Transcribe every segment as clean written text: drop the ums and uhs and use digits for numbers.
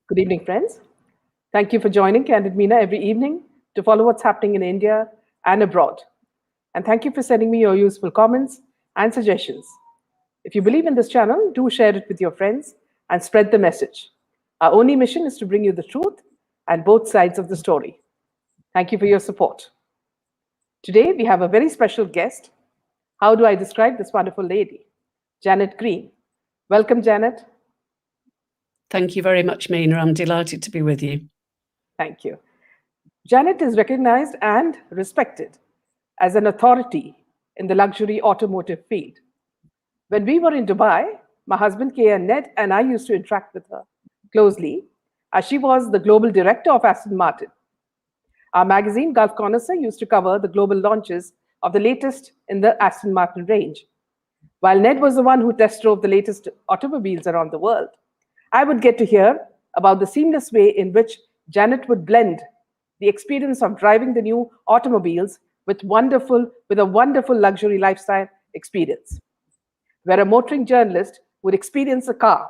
Good evening, friends. Thank you for joining Candid Meena every evening to follow what's happening in India and abroad. And thank you for sending me your useful comments and suggestions. If you believe in this channel, do share it with your friends and spread the message. Our only mission is to bring you the truth and both sides of the story. Thank you for your support. Today, we have a very special guest. How do I describe this wonderful lady? Janette Green. Welcome, Janette. Thank you very much, Meena. I'm delighted to be with you. Thank you. Janette is recognized and respected as an authority in the luxury automotive field. When we were in Dubai, my husband Ned and I used to interact with her closely as she was the global director of Aston Martin. Our magazine, Gulf Connoisseur, used to cover the global launches of the latest in the Aston Martin range. While Ned was the one who test drove the latest automobiles around the world, I would get to hear about the seamless way in which Janette would blend the experience of driving the new automobiles with a wonderful luxury lifestyle experience, where a motoring journalist would experience a car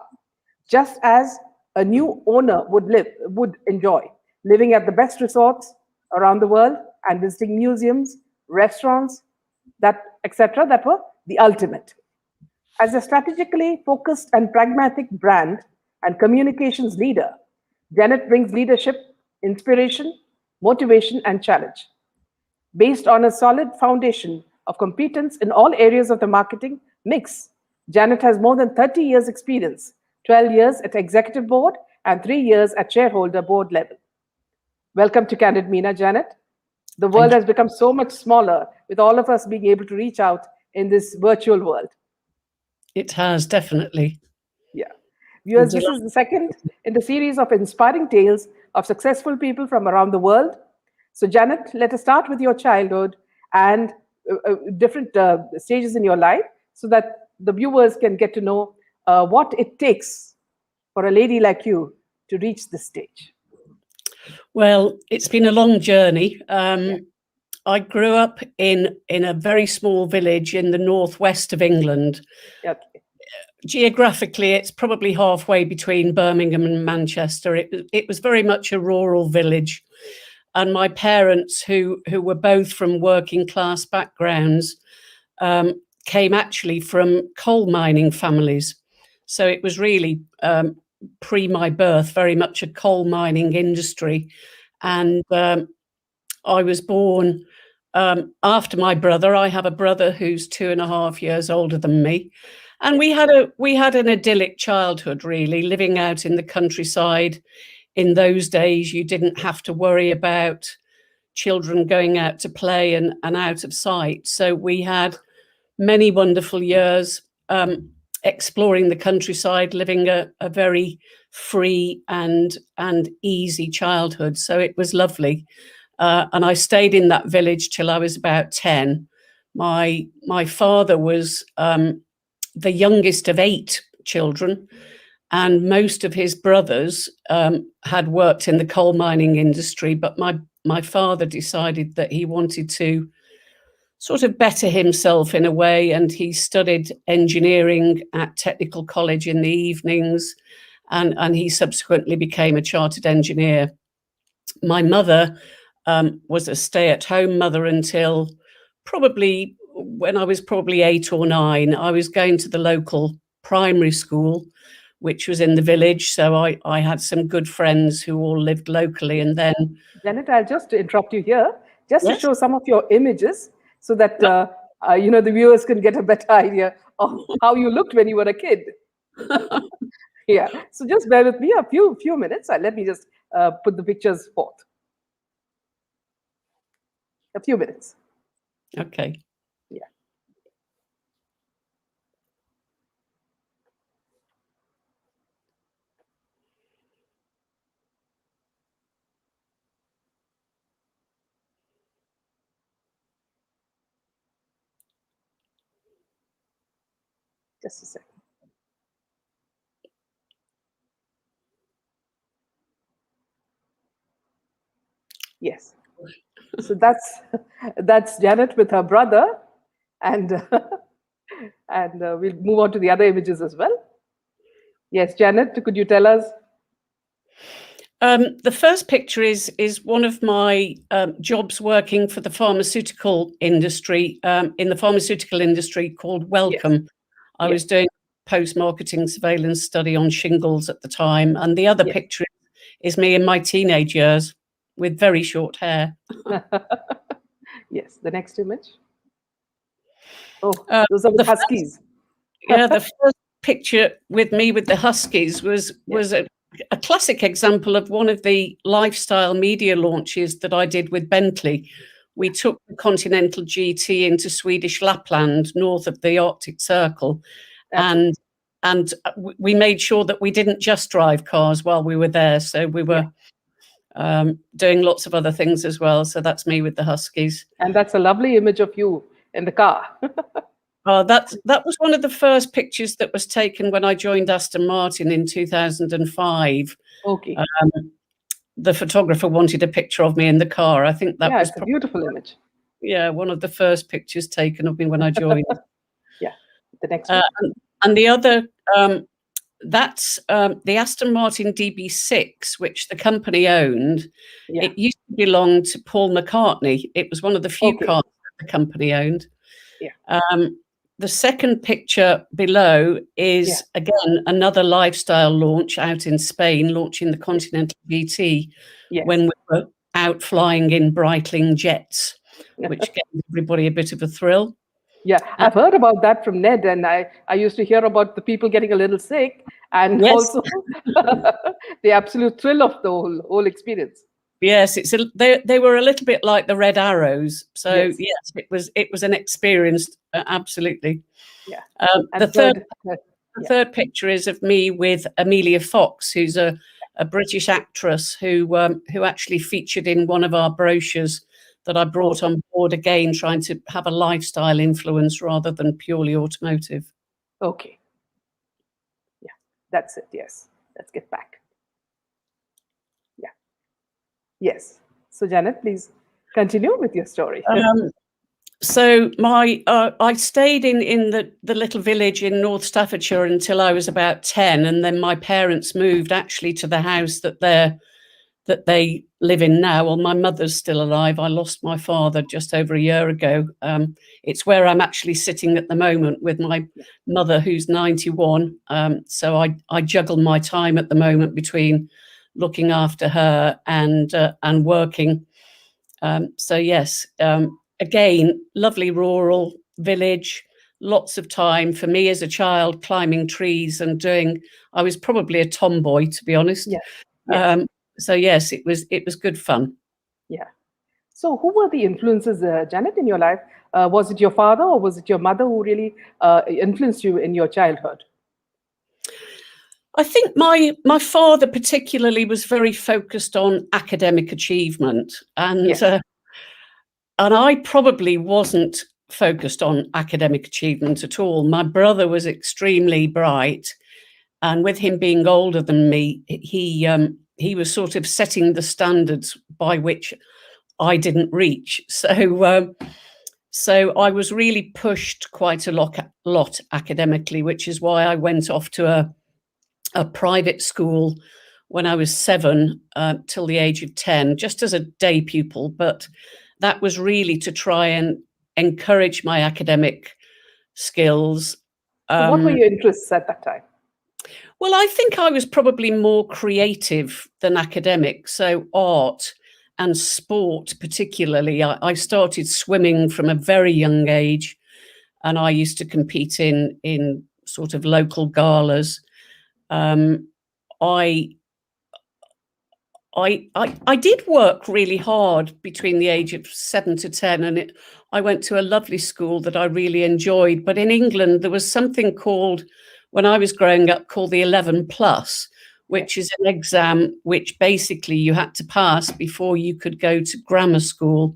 just as a new owner would enjoy, living at the best resorts around the world and visiting museums, restaurants, etc., that were the ultimate. As a strategically focused and pragmatic brand and communications leader, Janette brings leadership, inspiration, motivation, and challenge. Based on a solid foundation of competence in all areas of the marketing mix, Janette has more than 30 years experience, 12 years at executive board and 3 years at shareholder board level. Welcome to Candid Meena, Janette. The world has become so much smaller with all of us being able to reach out in this virtual world. It has, definitely. Yeah. Viewers, this is the second in the series of inspiring tales of successful people from around the world. So, Janette, let us start with your childhood and different stages in your life so that the viewers can get to know what it takes for a lady like you to reach this stage. Well, it's been a long journey. I grew up in a very small village in the northwest of England. Okay. Geographically, it's probably halfway between Birmingham and Manchester. It was very much a rural village. And my parents, who were both from working class backgrounds, came actually from coal mining families. So it was really pre my birth, very much a coal mining industry. And I was born after my brother. I have a brother who's 2.5 years older than me. And we had an idyllic childhood, really, living out in the countryside. In those days, you didn't have to worry about children going out to play and out of sight. So we had many wonderful years exploring the countryside, living a very free and easy childhood. So it was lovely. And I stayed in that village till I was about 10. My father was the youngest of 8 children, and most of his brothers had worked in the coal mining industry. But my father decided that he wanted to sort of better himself in a way, and he studied engineering at technical college in the evenings, and he subsequently became a chartered engineer. My mother was a stay-at-home mother until probably when I was probably 8 or 9. I was going to the local primary school, which was in the village. So I had some good friends who all lived locally. And then... Janette, I'll just interrupt you here, just to show some of your images so that, the viewers can get a better idea of how you looked when you were a kid. Yeah. So just bear with me a few minutes. Let me just put the pictures forth. A few minutes. Okay. Yeah. Just a second. Yes. So that's Janette with her brother, and we'll move on to the other images as well. Yes, Janette, could you tell us? The first picture is one of my jobs working for the pharmaceutical industry, in the pharmaceutical industry called Welcome. Yes. I Yes. was doing post-marketing surveillance study on shingles at the time. And the other Yes. picture is me in my teenage years with very short hair. Yes. The next image. Oh, Uh, those are the the Huskies. Yeah, the first picture with me with the Huskies was a classic example of one of the lifestyle media launches that I did with Bentley. We took the Continental GT into Swedish Lapland, north of the Arctic Circle, and we made sure that we didn't just drive cars while we were there. So we were doing lots of other things as well. So that's me with the Huskies. And that's a lovely image of you in the car. That was one of the first pictures that was taken when I joined Aston Martin in 2005. Okay. The photographer wanted a picture of me in the car. I think that was it's a beautiful image. one of the first pictures taken of me when I joined. Yeah. The next one. And the other, that's the Aston Martin DB6, which the company owned. Yeah. It used to belong to Paul McCartney. It was one of the few cars that the company owned. Yeah. The second picture below is, again, another lifestyle launch out in Spain, launching the Continental GT when we were out flying in Breitling jets, which gave everybody a bit of a thrill. Yeah, I've heard about that from Ned, and I used to hear about the people getting a little sick, and also the absolute thrill of the whole experience. Yes, they were a little bit like the Red Arrows. So yes, it was an experience, absolutely. Yeah. The third picture is of me with Amelia Fox, who's a British actress who actually featured in one of our brochures that I brought on board, again trying to have a lifestyle influence rather than purely automotive. Okay. Yeah, that's it. Yes. Let's get back. Yeah. Yes. So Janette, please continue with your story. So I stayed in the little village in North Staffordshire until I was about 10, and then my parents moved actually to the house that they live in now. Well, my mother's still alive. I lost my father just over a year ago. It's where I'm actually sitting at the moment with my mother, who's 91. So I juggle my time at the moment between looking after her and working. So yes, again, lovely rural village, lots of time for me as a child climbing trees and I was probably a tomboy, to be honest. So yes, it was good fun. Yeah. So who were the influences, Janette, in your life? Was it your father or was it your mother who really influenced you in your childhood? I think my father particularly was very focused on academic achievement, and I probably wasn't focused on academic achievement at all. My brother was extremely bright, and with him being older than me, he was sort of setting the standards by which I didn't reach. So I was really pushed quite a lot academically, which is why I went off to a private school when I was 7 till the age of 10, just as a day pupil. But that was really to try and encourage my academic skills. So what were your interests at that time? Well, I think I was probably more creative than academic. So art and sport, particularly. I started swimming from a very young age, and I used to compete in sort of local galas. I did work really hard between the age of 7 to 10, and I went to a lovely school that I really enjoyed. But in England, there was something called, when I was growing up, called the 11 plus, which is an exam which basically you had to pass before you could go to grammar school.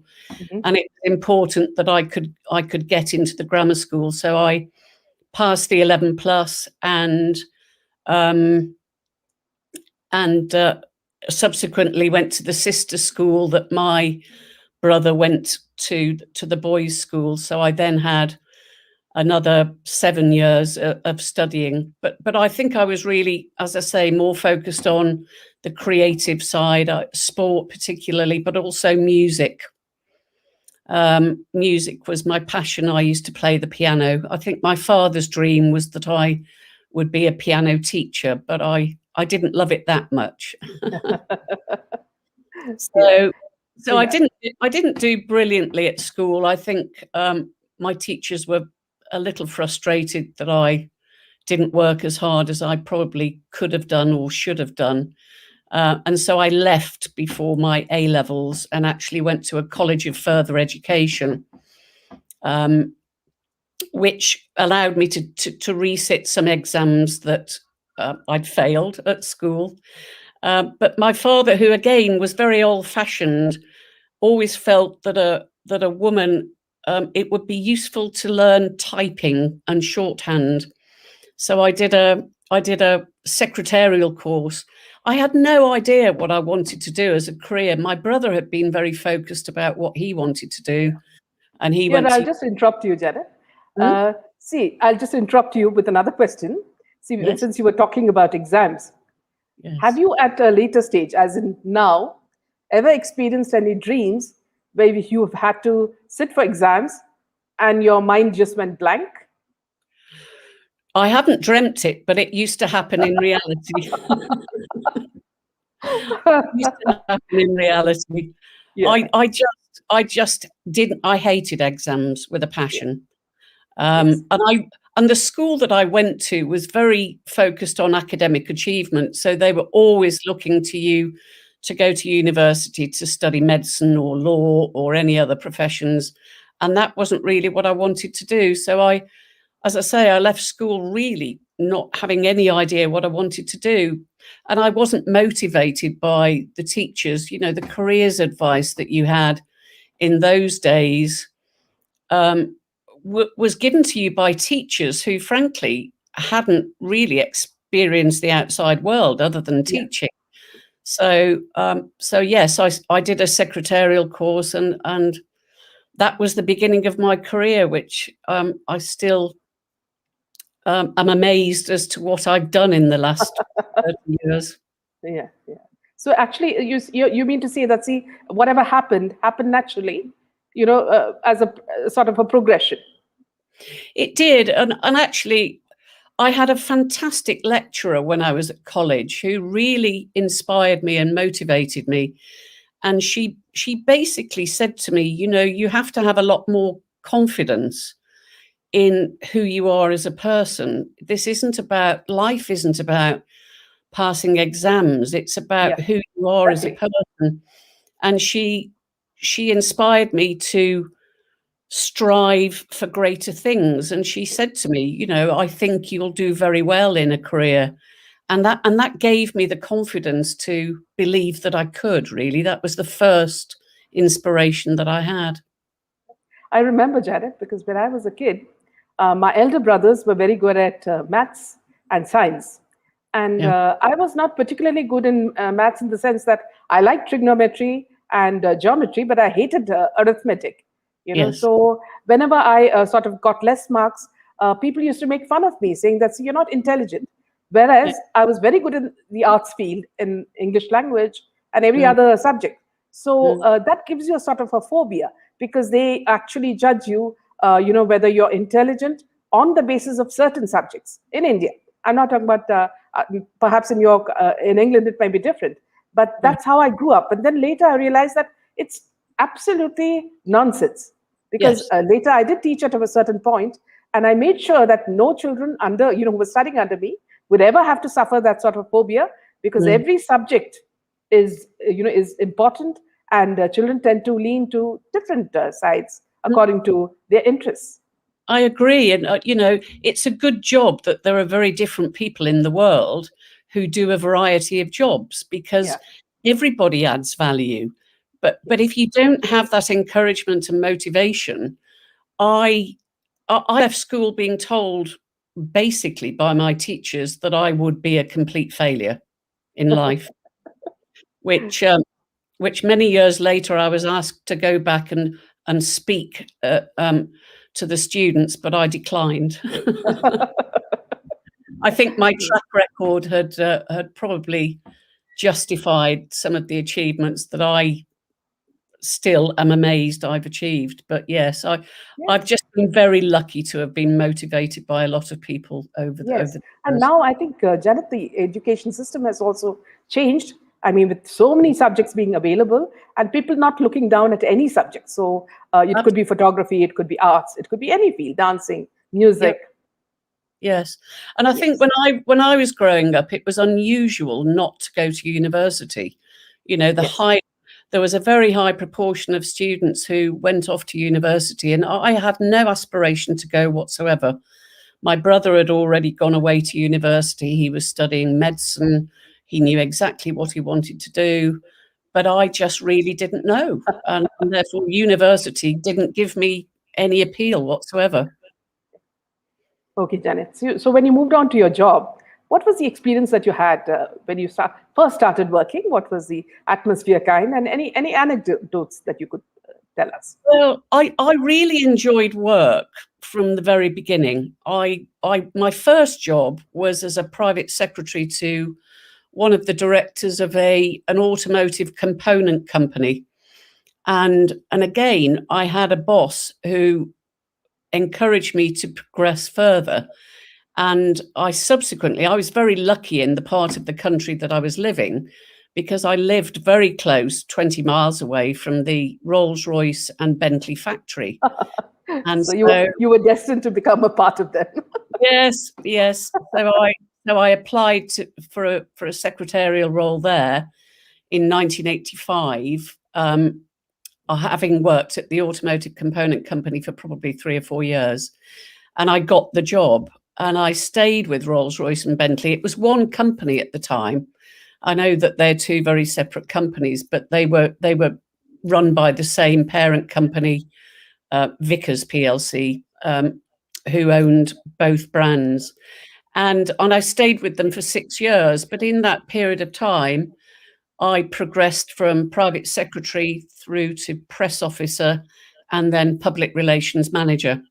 And it was important that I could get into the grammar school. So I passed the 11 plus and subsequently went to the sister school that my brother went to the boys' school. So I then had another 7 years of studying. But I think I was really, as I say, more focused on the creative side, sport particularly, but also music. Music was my passion. I used to play the piano. I think my father's dream was that I would be a piano teacher, but I didn't love it that much. Yeah. So I didn't do brilliantly at school. I think my teachers were a little frustrated that I didn't work as hard as I probably could have done or should have done. And so I left before my A levels and actually went to a college of further education, which allowed me to resit some exams that I'd failed at school. But my father, who again was very old-fashioned, always felt that a woman, it would be useful to learn typing and shorthand. So I did a secretarial course. I had no idea what I wanted to do as a career. My brother had been very focused about what he wanted to do, and he Here, went I'll to. just interrupt you, Janet. Hmm? See, I'll just interrupt you with another question. See, Yes. since you were talking about exams, have Yes. you at a later stage, as in now, ever experienced any dreams where you have had to sit for exams and your mind just went blank? I haven't dreamt it, but it used to happen in reality. It used to happen in reality. Yeah, I just didn't. I hated exams with a yeah, passion. yes, And the school that I went to was very focused on academic achievement. So they were always looking to you to go to university to study medicine or law or any other professions. And that wasn't really what I wanted to do. So as I say, I left school really not having any idea what I wanted to do. And I wasn't motivated by the teachers, the careers advice that you had in those days. Was given to you by teachers who, frankly, hadn't really experienced the outside world other than yeah. teaching. So yes, I did a secretarial course, and that was the beginning of my career, which I still am amazed as to what I've done in the last 30 years. Yeah, yeah. So actually, you mean to say that, see, whatever happened naturally, as a sort of a progression. It did, and actually, I had a fantastic lecturer when I was at college who really inspired me and motivated me. And she basically said to me, you have to have a lot more confidence in who you are as a person. Life isn't about passing exams. It's about Yeah, who you are as a exactly. person. And she inspired me to strive for greater things. And she said to me, I think you'll do very well in a career. And that gave me the confidence to believe that I could, really. That was the first inspiration that I had. I remember, Janet, because when I was a kid, my elder brothers were very good at maths and science. And Yeah. I was not particularly good in maths in the sense that I liked trigonometry and geometry, but I hated arithmetic. Yes. So whenever I sort of got less marks, people used to make fun of me, saying that, "See, you're not intelligent." Yeah. Whereas I was very good in the arts field, in English language and every Mm, other subject. So mm, that gives you a sort of a phobia because they actually judge you, whether you're intelligent on the basis of certain subjects in India. I'm not talking about perhaps in England it might be different, but right. that's how I grew up. And then later I realized that it's absolutely nonsense because Yes. later I did teach at a certain point, and I made sure that no children who were studying under me would ever have to suffer that sort of phobia because Mm. every subject is important, and children tend to lean to different sides according to their interests. I agree. And, it's a good job that there are very different people in the world who do a variety of jobs because Yeah. everybody adds value. But Yes. if you don't have that encouragement and motivation, I I left school being told basically by my teachers that I would be a complete failure in life, which which many years later I was asked to go back and speak to the students, but I declined. I think my track record had probably justified some of the achievements that I still am amazed I've achieved. But yes, I've just been very lucky to have been motivated by a lot of people over the Yes. years. And now I think, Janet, the education system has also changed. I mean, with so many subjects being available and people not looking down at any subject. So it could be photography, it could be arts, it could be any field, dancing, music. Yep. Yes. And I think when I was growing up, it was unusual not to go to university. You know, there was a very high proportion of students who went off to university, and I had no aspiration to go whatsoever. My brother had already gone away to university. He was studying medicine. He knew exactly what he wanted to do, but I just really didn't know. And therefore, university didn't give me any appeal whatsoever. Okay, Janet. So when you moved on to your job, what was the experience that you had when you first started working? What was the atmosphere kind, and any anecdotes that you could tell us? Well, I really enjoyed work from the very beginning. My first job was as a private secretary to one of the directors of an automotive component company. And again, I had a boss who encouraged me to progress further. And I was very lucky in the part of the country that I was living, because I lived very close, 20 miles away from the Rolls-Royce and Bentley factory. And so you were destined to become a part of them. Yes. So I applied for a secretarial role there in 1985, having worked at the automotive component company for probably 3 or 4 years. And I got the job, and I stayed with Rolls-Royce and Bentley. It was one company at the time. I know that they're two very separate companies, but they were run by the same parent company, Vickers PLC, who owned both brands. And I stayed with them for 6 years. But in that period of time, I progressed from private secretary through to press officer and then public relations manager.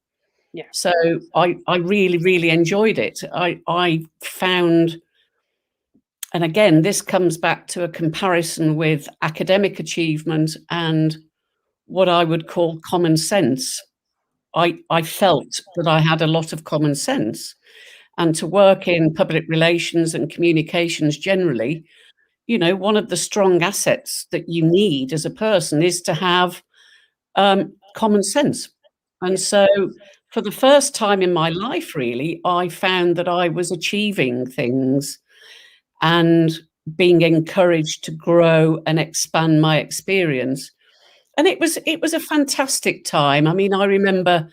Yeah. So I really, really enjoyed it. I found, and again, this comes back to a comparison with academic achievement and what I would call common sense. I felt that I had a lot of common sense, and to work in public relations and communications generally, you know, one of the strong assets that you need as a person is to have common sense. And so for the first time in my life, really, I found that I was achieving things and being encouraged to grow and expand my experience. And it was a fantastic time. I mean, I remember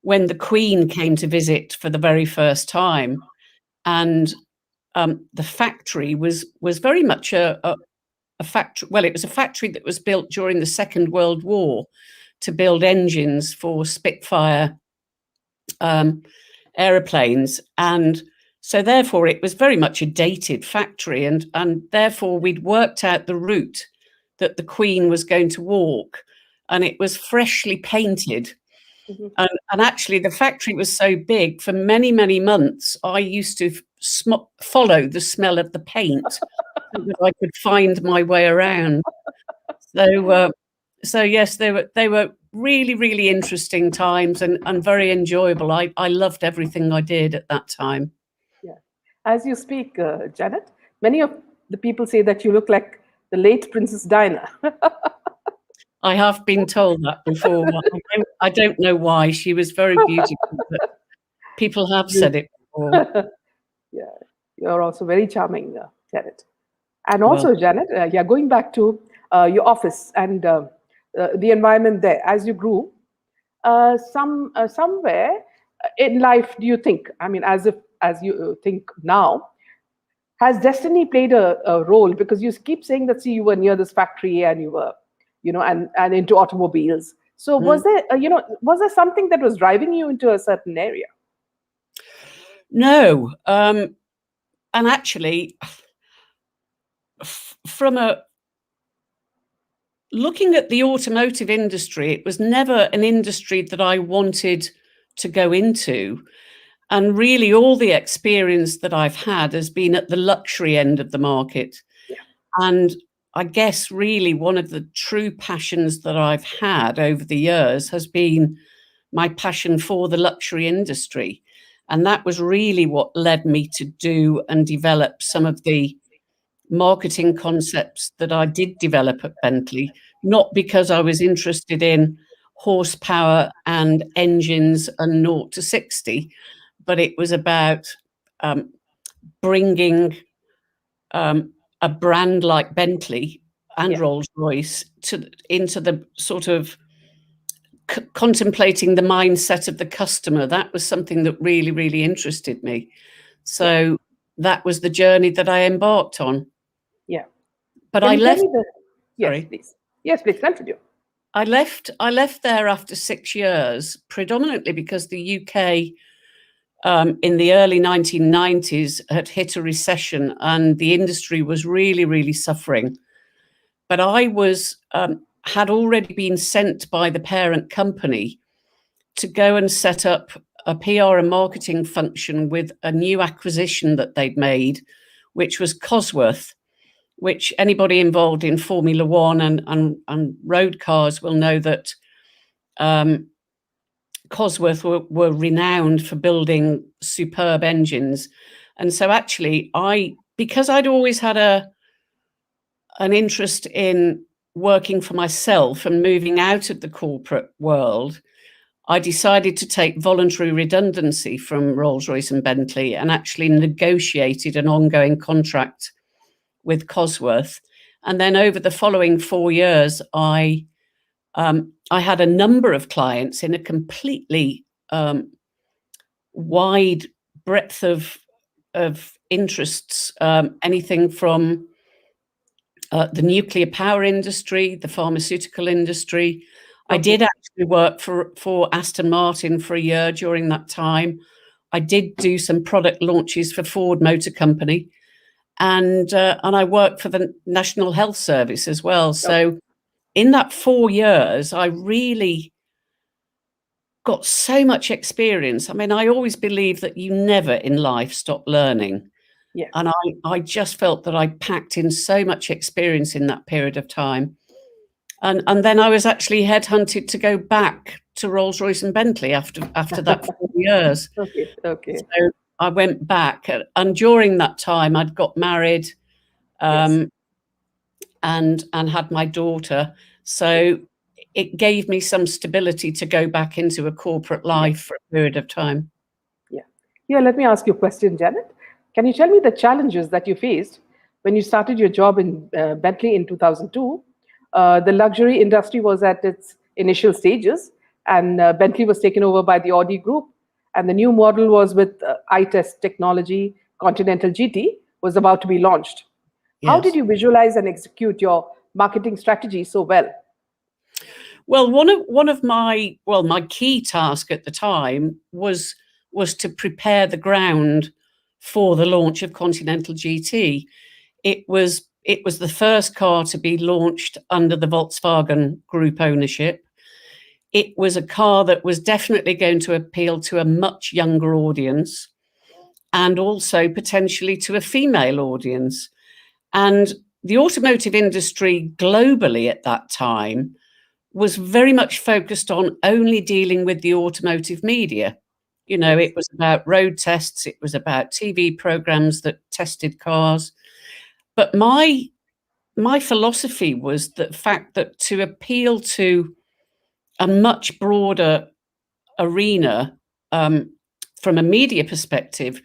when the Queen came to visit for the very first time, and the factory was very much a factory. Well, it was a factory that was built during the Second World War to build engines for Spitfire aeroplanes, and so therefore it was very much a dated factory, and therefore we'd worked out the route that the Queen was going to walk, and it was freshly painted. And actually, the factory was so big, for many, many months, I used to follow the smell of the paint so that I could find my way around. So yes, they were really, really interesting times and very enjoyable. I loved everything I did at that time. Yeah. As you speak, Janet, many of the people say that you look like the late Princess Diana. I have been told that before. I don't know why. She was very beautiful, but people have said it before. Yeah, you're also very charming, Janet. And also, Janet, going back to your office and the environment there as you grew, somewhere in life, do you think? I mean, as you think now, has destiny played a role? Because you keep saying that, see, you were near this factory and you were, and into automobiles. So was there, was there something that was driving you into a certain area? No, and actually, from a looking at the automotive industry, it was never an industry that I wanted to go into. And really, all the experience that I've had has been at the luxury end of the market. Yeah. And I guess really one of the true passions that I've had over the years has been my passion for the luxury industry. And that was really what led me to do and develop some of the marketing concepts that I did develop at Bentley, not because I was interested in horsepower and engines and 0 to 60, but it was about bringing a brand like Bentley and Rolls-Royce into the sort of contemplating the mindset of the customer. That was something that really, really interested me. So that was the journey that I embarked on. Yeah. But Can I you left. tell me Yes, Sorry. please. Yes, please continue. I left there after 6 years, predominantly because the UK in the early 1990s had hit a recession and the industry was really, really suffering. But I was had already been sent by the parent company to go and set up a PR and marketing function with a new acquisition that they'd made, which was Cosworth, which anybody involved in Formula One and road cars will know that Cosworth were renowned for building superb engines. And so actually because I'd always had an interest in working for myself and moving out of the corporate world, I decided to take voluntary redundancy from Rolls-Royce and Bentley and actually negotiated an ongoing contract with Cosworth. And then over the following 4 years, I had a number of clients in a completely wide breadth of interests, anything from the nuclear power industry, the pharmaceutical industry. I did actually work for Aston Martin for a year during that time. I did do some product launches for Ford Motor Company, and I worked for the National Health Service as well. So in that 4 years, I really got so much experience. I mean, I always believe that you never in life stop learning. Yeah. And I just felt that I packed in so much experience in that period of time. And then I was actually headhunted to go back to Rolls-Royce and Bentley after that 4 years. Okay. So I went back, and during that time I'd got married and had my daughter. So it gave me some stability to go back into a corporate life for a period of time. Yeah, let me ask you a question, Janet. Can you tell me the challenges that you faced when you started your job in Bentley in 2002? The luxury industry was at its initial stages, and Bentley was taken over by the Audi Group, and the new model was with I-Test technology. Continental GT was about to be launched. How Yes. did you visualize and execute your marketing strategy so well? Well, one of my key task at the time was to prepare the ground for the launch of Continental GT. It was the first car to be launched under the Volkswagen Group ownership. It was a car that was definitely going to appeal to a much younger audience and also potentially to a female audience. And the automotive industry globally at that time was very much focused on only dealing with the automotive media. You know, it was about road tests, it was about TV programs that tested cars. But my philosophy was the fact that to appeal to a much broader arena from a media perspective,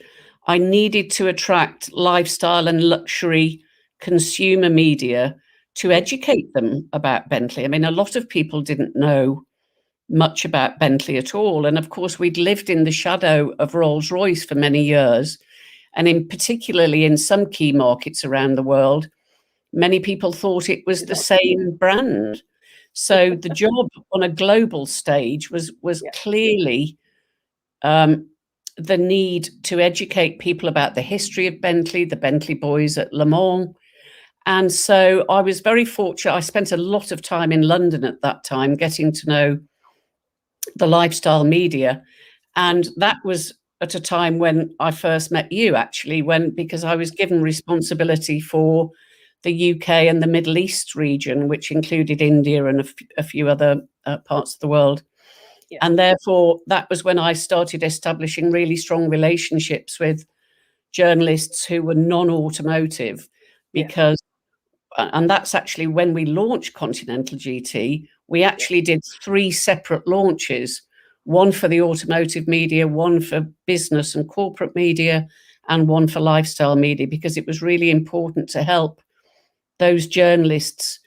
I needed to attract lifestyle and luxury consumer media to educate them about Bentley. I mean, a lot of people didn't know much about Bentley at all. And of course, we'd lived in the shadow of Rolls-Royce for many years. And in particularly in some key markets around the world, many people thought it was the same brand. So the job on a global stage was clearly the need to educate people about the history of Bentley, the Bentley boys at Le Mans, And so I was very fortunate. I spent a lot of time in London at that time, getting to know the lifestyle media. And that was at a time when I first met you, actually, because I was given responsibility for the UK and the Middle East region, which included India and a few other parts of the world. Yeah. And therefore, that was when I started establishing really strong relationships with journalists who were non-automotive, because, and that's actually when we launched Continental GT, we actually did 3 separate launches, one for the automotive media, one for business and corporate media, and one for lifestyle media, because it was really important to help those journalists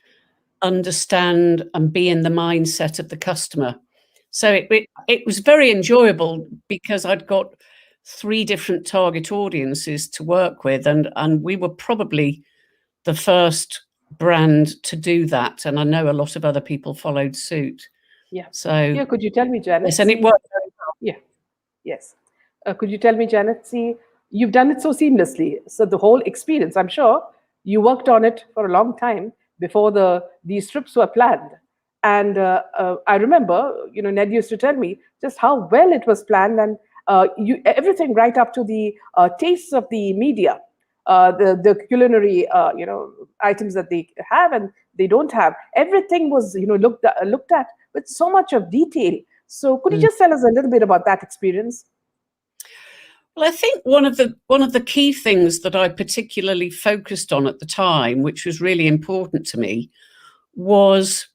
understand and be in the mindset of the customer. So it was very enjoyable, because I'd got 3 different target audiences to work with, and we were probably the first brand to do that, and I know a lot of other people followed suit. Yeah. So Yeah, could you tell me, Janet? yes, and it worked. Yeah. Yes. Could you tell me, Janet? See, you've done it so seamlessly. So the whole experience, I'm sure you worked on it for a long time before these trips were planned. And I remember, Ned used to tell me just how well it was planned, and everything right up to the tastes of the media, the culinary, items that they have and they don't have. Everything was, looked at with so much of detail. So could you just tell us a little bit about that experience? Well, I think one of the key things that I particularly focused on at the time, which was really important to me, was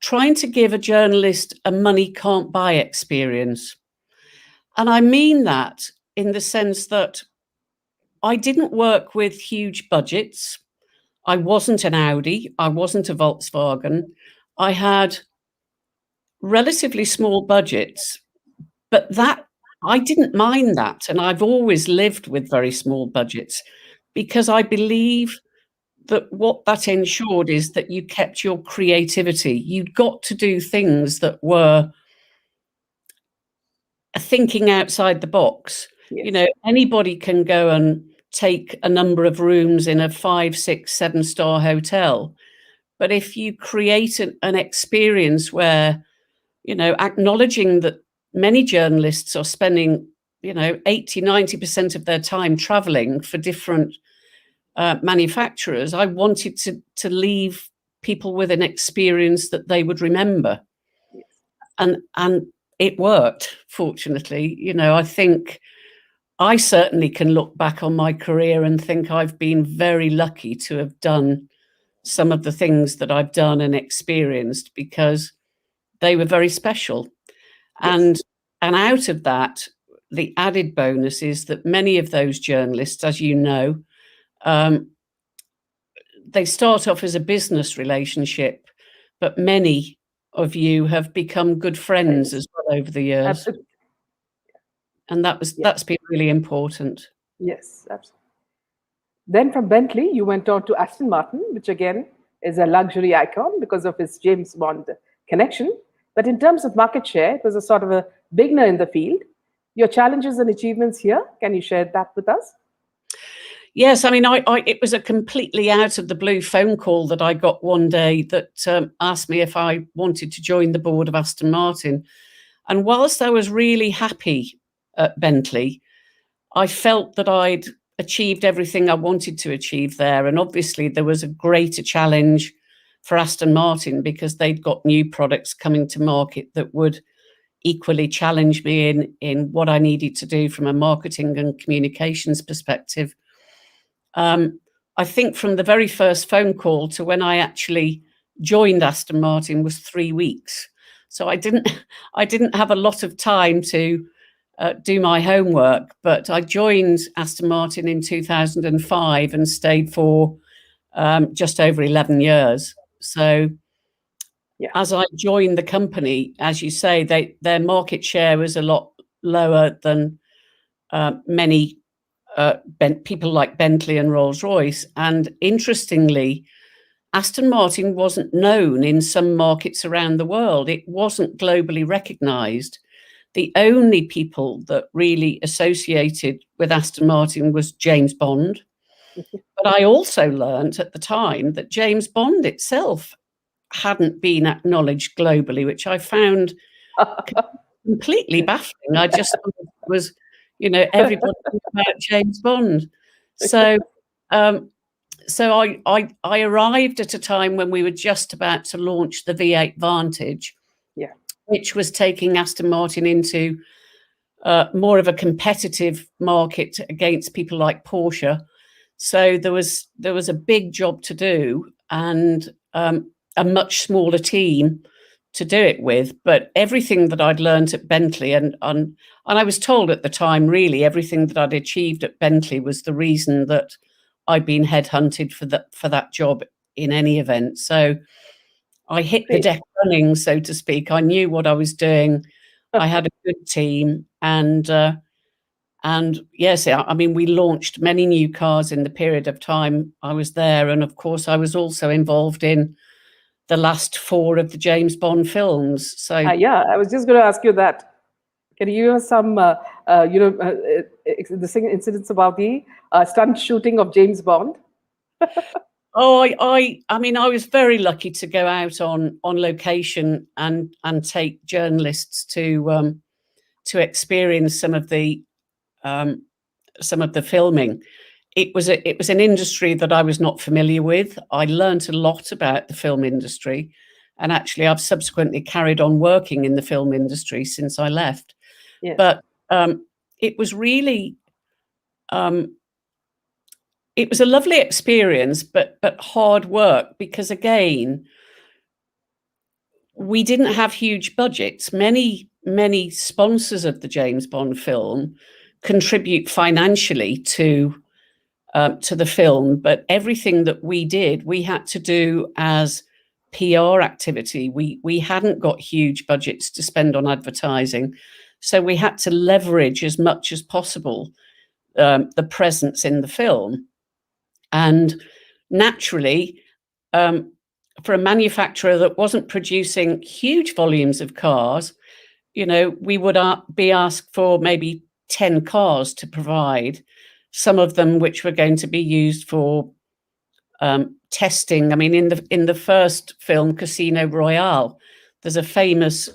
trying to give a journalist a money can't buy experience. And I mean that in the sense that I didn't work with huge budgets. I wasn't an Audi. I wasn't a Volkswagen. I had relatively small budgets, but that I didn't mind that. And I've always lived with very small budgets, because I believe that what that ensured is that you kept your creativity. You'd got to do things that were thinking outside the box. Yes. Anybody can go and take a number of rooms in a 5, 6, 7-star hotel. But if you create an experience where, acknowledging that many journalists are spending, 80, 90% of their time traveling for different manufacturers, I wanted to leave people with an experience that they would remember. Yes. And it worked, fortunately. I think I certainly can look back on my career and think I've been very lucky to have done some of the things that I've done and experienced, because they were very special. Yes. And out of that, the added bonus is that many of those journalists, as you know, they start off as a business relationship, but many of you have become good friends as well over the years. Absolutely. And that's been really important. Yes, absolutely. Then from Bentley, you went on to Aston Martin, which again is a luxury icon because of its James Bond connection. But in terms of market share, it was a sort of a beginner in the field. Your challenges and achievements here, can you share that with us? Yes, I mean, it was a completely out of the blue phone call that I got one day that asked me if I wanted to join the board of Aston Martin. And whilst I was really happy at Bentley, I felt that I'd achieved everything I wanted to achieve there. And obviously there was a greater challenge for Aston Martin, because they'd got new products coming to market that would equally challenge me in what I needed to do from a marketing and communications perspective. I think from the very first phone call to when I actually joined Aston Martin was 3 weeks. So I didn't have a lot of time to do my homework, but I joined Aston Martin in 2005 and stayed for just over 11 years. So as I joined the company, as you say, their market share was a lot lower than many people like Bentley and Rolls-Royce. And interestingly, Aston Martin wasn't known in some markets around the world. It wasn't globally recognized. The only people that really associated with Aston Martin was James Bond But I also learnt at the time that James Bond itself hadn't been acknowledged globally, which I found completely baffling. I just thought it was, everybody about James Bond. So, I arrived at a time when we were just about to launch the V8 Vantage, Yeah. which was taking Aston Martin into more of a competitive market against people like Porsche. So there was a big job to do, and a much smaller team to do it with. But everything that I'd learned at Bentley, and I was told at the time, really everything that I'd achieved at Bentley was the reason that I'd been headhunted for that job in any event. So I hit the deck running, so to speak. I knew what I was doing. I had a good team, and yes, I mean, we launched many new cars in the period of time I was there, and of course, I was also involved in the last 4 of the James Bond films. So Yeah, I was just going to ask you that. Can you give us some, the incidents about the stunt shooting of James Bond? I mean, I was very lucky to go out on location and take journalists to experience some of the filming. It was an industry that I was not familiar with. I learned a lot about the film industry, and actually, I've subsequently carried on working in the film industry since I left. Yes. But it was really, it was a lovely experience, but hard work, because again, we didn't have huge budgets. Many sponsors of the James Bond film contribute financially to the film, but everything that we did, we had to do as PR activity. We hadn't got huge budgets to spend on advertising, so we had to leverage as much as possible the presence in the film. And naturally, for a manufacturer that wasn't producing huge volumes of cars, we would be asked for maybe 10 cars to provide, some of them which were going to be used for testing. I mean, in the first film, Casino Royale, there's a famous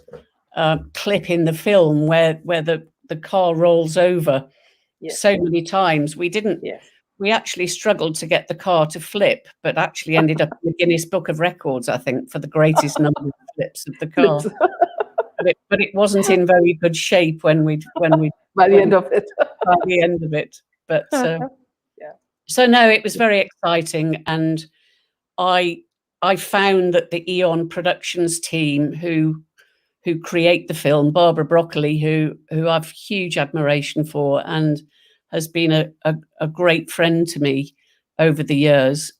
clip in the film where the car rolls over so many times. We actually struggled to get the car to flip, but actually ended up in the Guinness Book of Records, I think, for the greatest number of flips of the car. But it wasn't in very good shape when we by the end of it. By the end of it. But so no, it was very exciting, and I found that the Eon Productions team who create the film, Barbara Broccoli, who I've huge admiration for and has been a great friend to me over the years.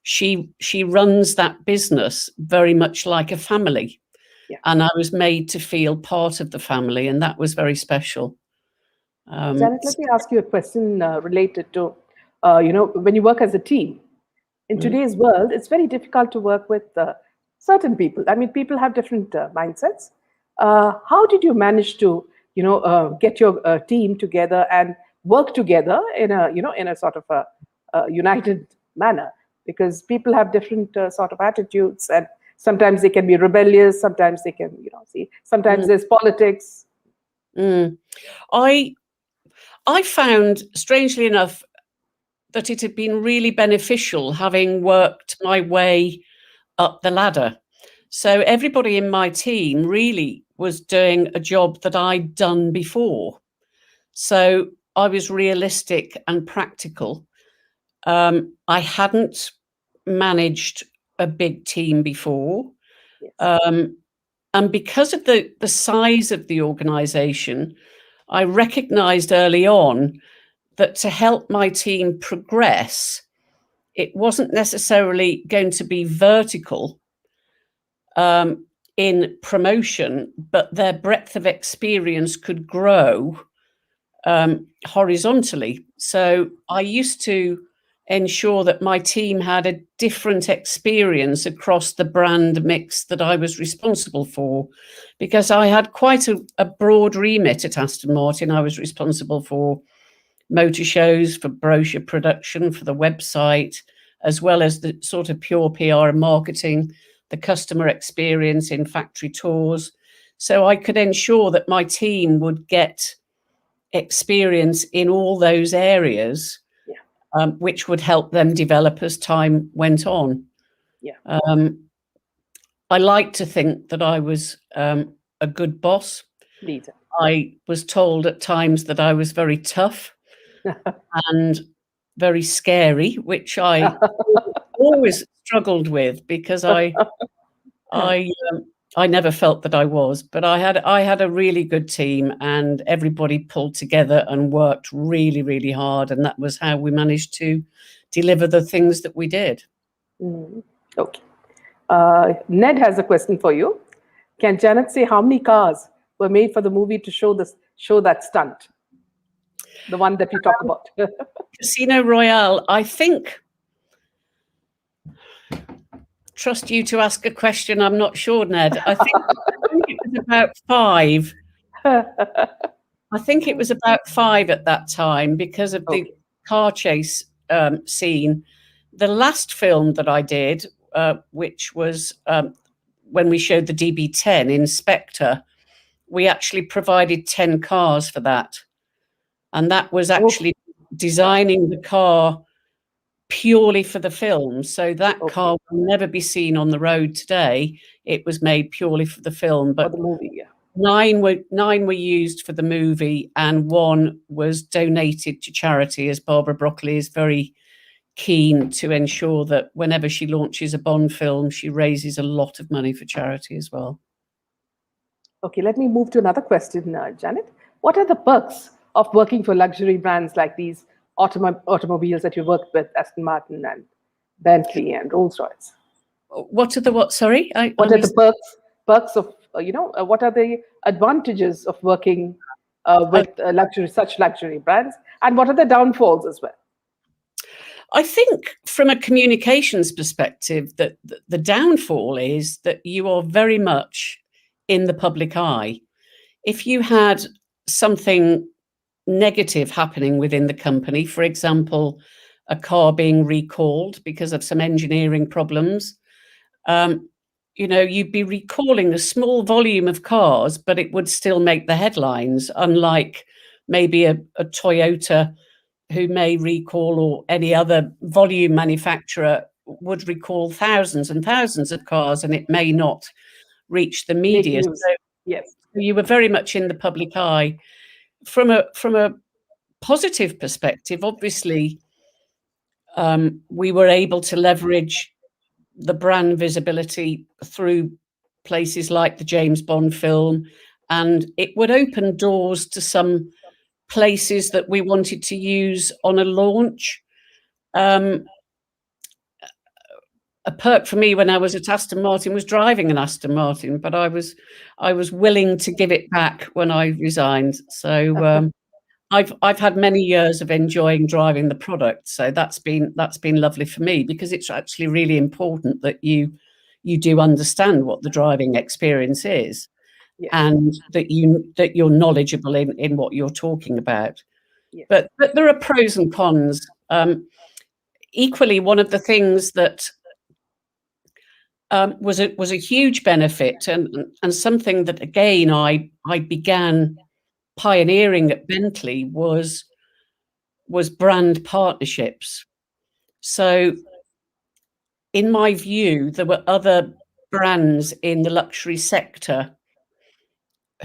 She runs that business very much like a family. Yeah. And I was made to feel part of the family, and that was very special. Janet, let me ask you a question related to, when you work as a team. In today's world, it's very difficult to work with certain people. I mean, people have different mindsets. How did you manage to, get your team together and work together in a sort of a united manner? Because people have different sort of attitudes, and sometimes they can be rebellious, sometimes they can, sometimes there's politics. I found, strangely enough, that it had been really beneficial having worked my way up the ladder. So everybody in my team really was doing a job that I'd done before. So I was realistic and practical. I hadn't managed a big team before. Yes. And because of the size of the organization, I recognized early on that to help my team progress, it wasn't necessarily going to be vertical in promotion, but their breadth of experience could grow horizontally. So I used to ensure that my team had a different experience across the brand mix that I was responsible for, because I had quite a broad remit at Aston Martin. I was responsible for motor shows, for brochure production, for the website, as well as the sort of pure PR and marketing, the customer experience in factory tours. So I could ensure that my team would get experience in all those areas, which would help them develop as time went on. I like to think that I was a good boss. Leader. I was told at times that I was very tough and very scary, which I always struggled with, because I never felt that I was. But I had a really good team, and everybody pulled together and worked really, really hard, and that was how we managed to deliver the things that we did. Okay. Ned has a question for you. Can Janette say how many cars were made for the movie to show that stunt? The one that you talk about. Casino Royale, I think. Trust you to ask a question. I'm not sure, Ned. I think it was about 5. I think it was about 5 at that time, because of the car chase scene. The last film that I did, which was when we showed the DB10 Inspector, we actually provided 10 cars for that. And that was actually designing the car purely for the film. So that car will never be seen on the road today. It was made purely for the film. But for the movie, yeah. 9 were used for the movie, and 1 was donated to charity, as Barbara Broccoli is very keen to ensure that whenever she launches a Bond film, she raises a lot of money for charity as well. Okay, let me move to another question, Janet. What are the perks of working for luxury brands like these automobiles that you worked with, Aston Martin and Bentley and Rolls-Royce? What are the what? Sorry, what are the perks of what are the advantages of working with such luxury brands, and what are the downfalls as well? I think from a communications perspective, that the downfall is that you are very much in the public eye. If you had something negative happening within the company, for example, a car being recalled because of some engineering problems, you'd be recalling a small volume of cars, but it would still make the headlines, unlike maybe a Toyota, who may recall, or any other volume manufacturer would recall thousands and thousands of cars, and it may not reach the media. So, yes, you were very much in the public eye. From a positive perspective, obviously, we were able to leverage the brand visibility through places like the James Bond film, and it would open doors to some places that we wanted to use on a launch. A perk for me when I was at Aston Martin was driving an Aston Martin, but I was willing to give it back when I resigned. So I've had many years of enjoying driving the product. So that's been lovely for me, because it's actually really important that you do understand what the driving experience is. Yes. And that you're knowledgeable in what you're talking about. Yes. But there are pros and cons. Equally, one of the things that was a huge benefit, and something that again I began pioneering at Bentley was brand partnerships. So in my view, there were other brands in the luxury sector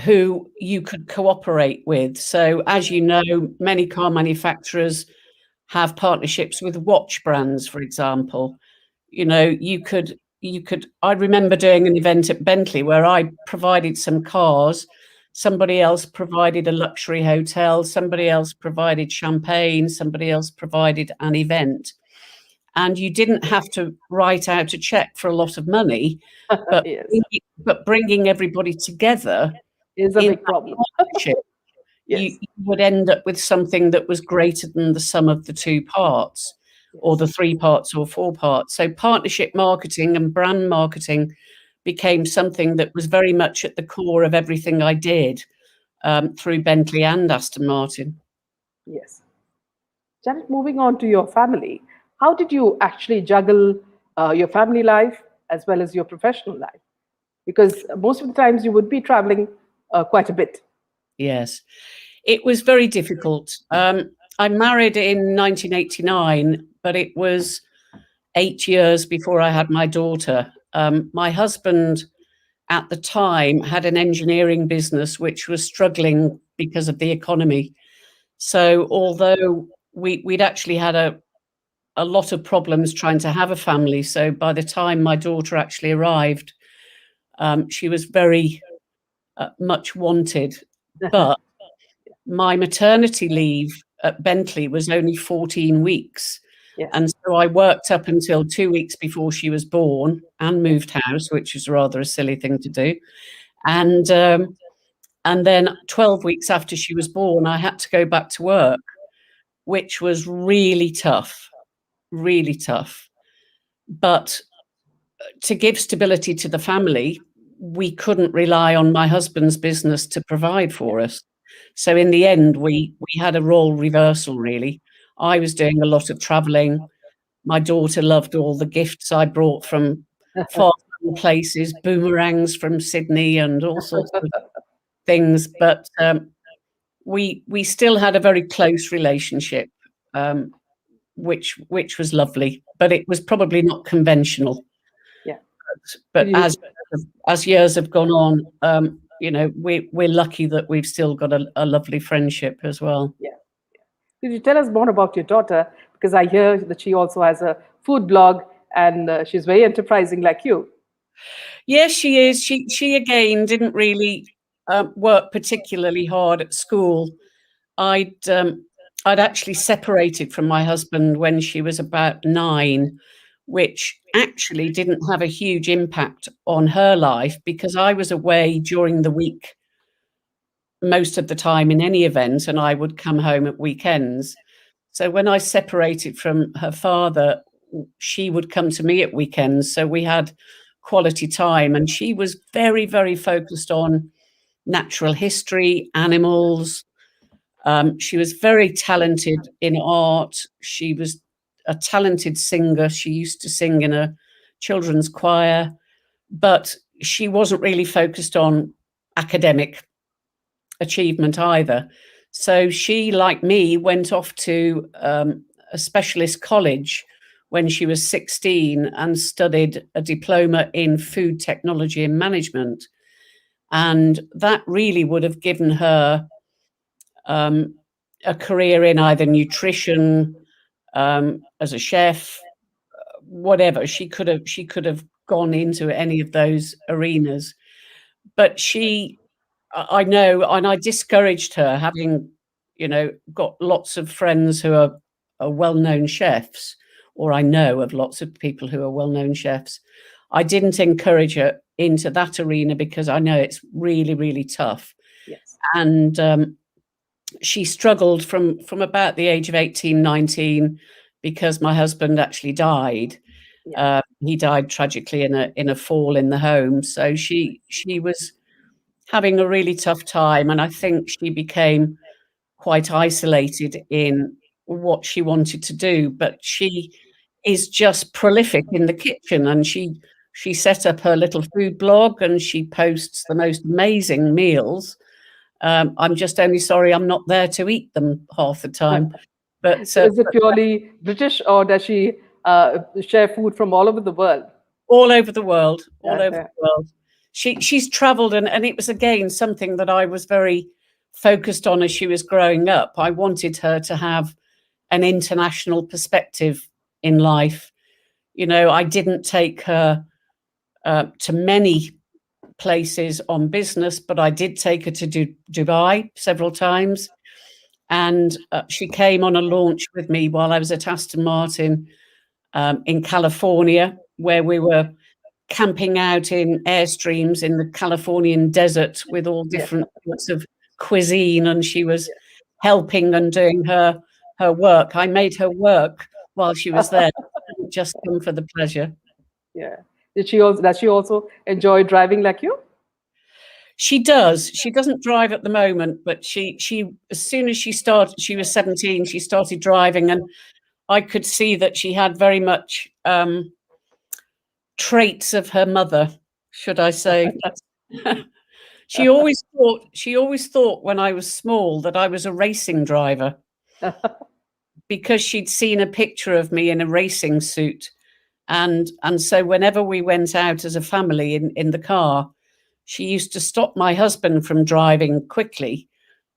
who you could cooperate with. So as you know, many car manufacturers have partnerships with watch brands, for example. You could I remember doing an event at Bentley where I provided some cars, somebody else provided a luxury hotel, somebody else provided champagne, somebody else provided an event. And you didn't have to write out a check for a lot of money, but, yes. But bringing everybody together is a big problem. Yes. You would end up with something that was greater than the sum of the 2 parts, or the 3 parts or 4 parts. So partnership marketing and brand marketing became something that was very much at the core of everything I did through Bentley and Aston Martin. Yes. Janet, moving on to your family, how did you actually juggle your family life as well as your professional life? Because most of the times you would be traveling quite a bit. Yes, it was very difficult. I married in 1989, but it was 8 years before I had my daughter. My husband at the time had an engineering business which was struggling because of the economy. So although we'd actually had a lot of problems trying to have a family, so by the time my daughter actually arrived, she was very much wanted. But my maternity leave at Bentley was only 14 weeks. Yes. And so I worked up until 2 weeks before she was born and moved house, which was rather a silly thing to do. And then 12 weeks after she was born, I had to go back to work, which was really tough, really tough. But to give stability to the family, we couldn't rely on my husband's business to provide for us. So in the end, we had a role reversal, really. I was doing a lot of traveling. My daughter loved all the gifts I brought from far places, boomerangs from Sydney and all sorts of things. But we still had a very close relationship, which was lovely. But it was probably not conventional. Yeah. But as years have gone on, we're lucky that we've still got a lovely friendship as well. Yeah. Could you tell us more about your daughter? Because I hear that she also has a food blog and she's very enterprising like you. Yes, she is. She again didn't really work particularly hard at school. I'd actually separated from my husband when she was about 9, which actually didn't have a huge impact on her life because I was away during the week most of the time in any event, and I would come home at weekends. So when I separated from her father, she would come to me at weekends. So we had quality time, and she was very, very focused on natural history, animals. She was very talented in art. She was a talented singer. She used to sing in a children's choir, but she wasn't really focused on academic achievement either. So she, like me, went off to a specialist college when she was 16 and studied a diploma in food technology and management. And that really would have given her a career in either nutrition, as a chef, whatever. She could have gone into any of those arenas. But I know, and I discouraged her, having, got lots of friends who are well-known chefs, or I know of lots of people who are well-known chefs. I didn't encourage her into that arena because I know it's really, really tough. Yes. And she struggled from about the age of 18, 19, because my husband actually died. Yeah. He died tragically in a fall in the home. So she was having a really tough time, and I think she became quite isolated in what she wanted to do. But she is just prolific in the kitchen, and she set up her little food blog, and she posts the most amazing meals. I'm just only sorry I'm not there to eat them half the time. But So is it purely British, or does she share food from all over the world? all over the world, all over Yeah. the world. She's traveled, and it was again something that I was very focused on as she was growing up. I wanted her to have an international perspective in life. I didn't take her to many places on business, but I did take her to Dubai several times. And she came on a launch with me while I was at Aston Martin in California, where we were camping out in airstreams in the Californian desert with all different sorts of cuisine, and she was helping and doing her work. I made her work while she was there, just come for the pleasure. Yeah. Does she also enjoy driving like you? She does. She doesn't drive at the moment, but she as soon as she started, she was 17, she started driving, and I could see that she had very much traits of her mother, should I say. She always thought when I was small that I was a racing driver because she'd seen a picture of me in a racing suit. And so whenever we went out as a family in the car, she used to stop my husband from driving quickly.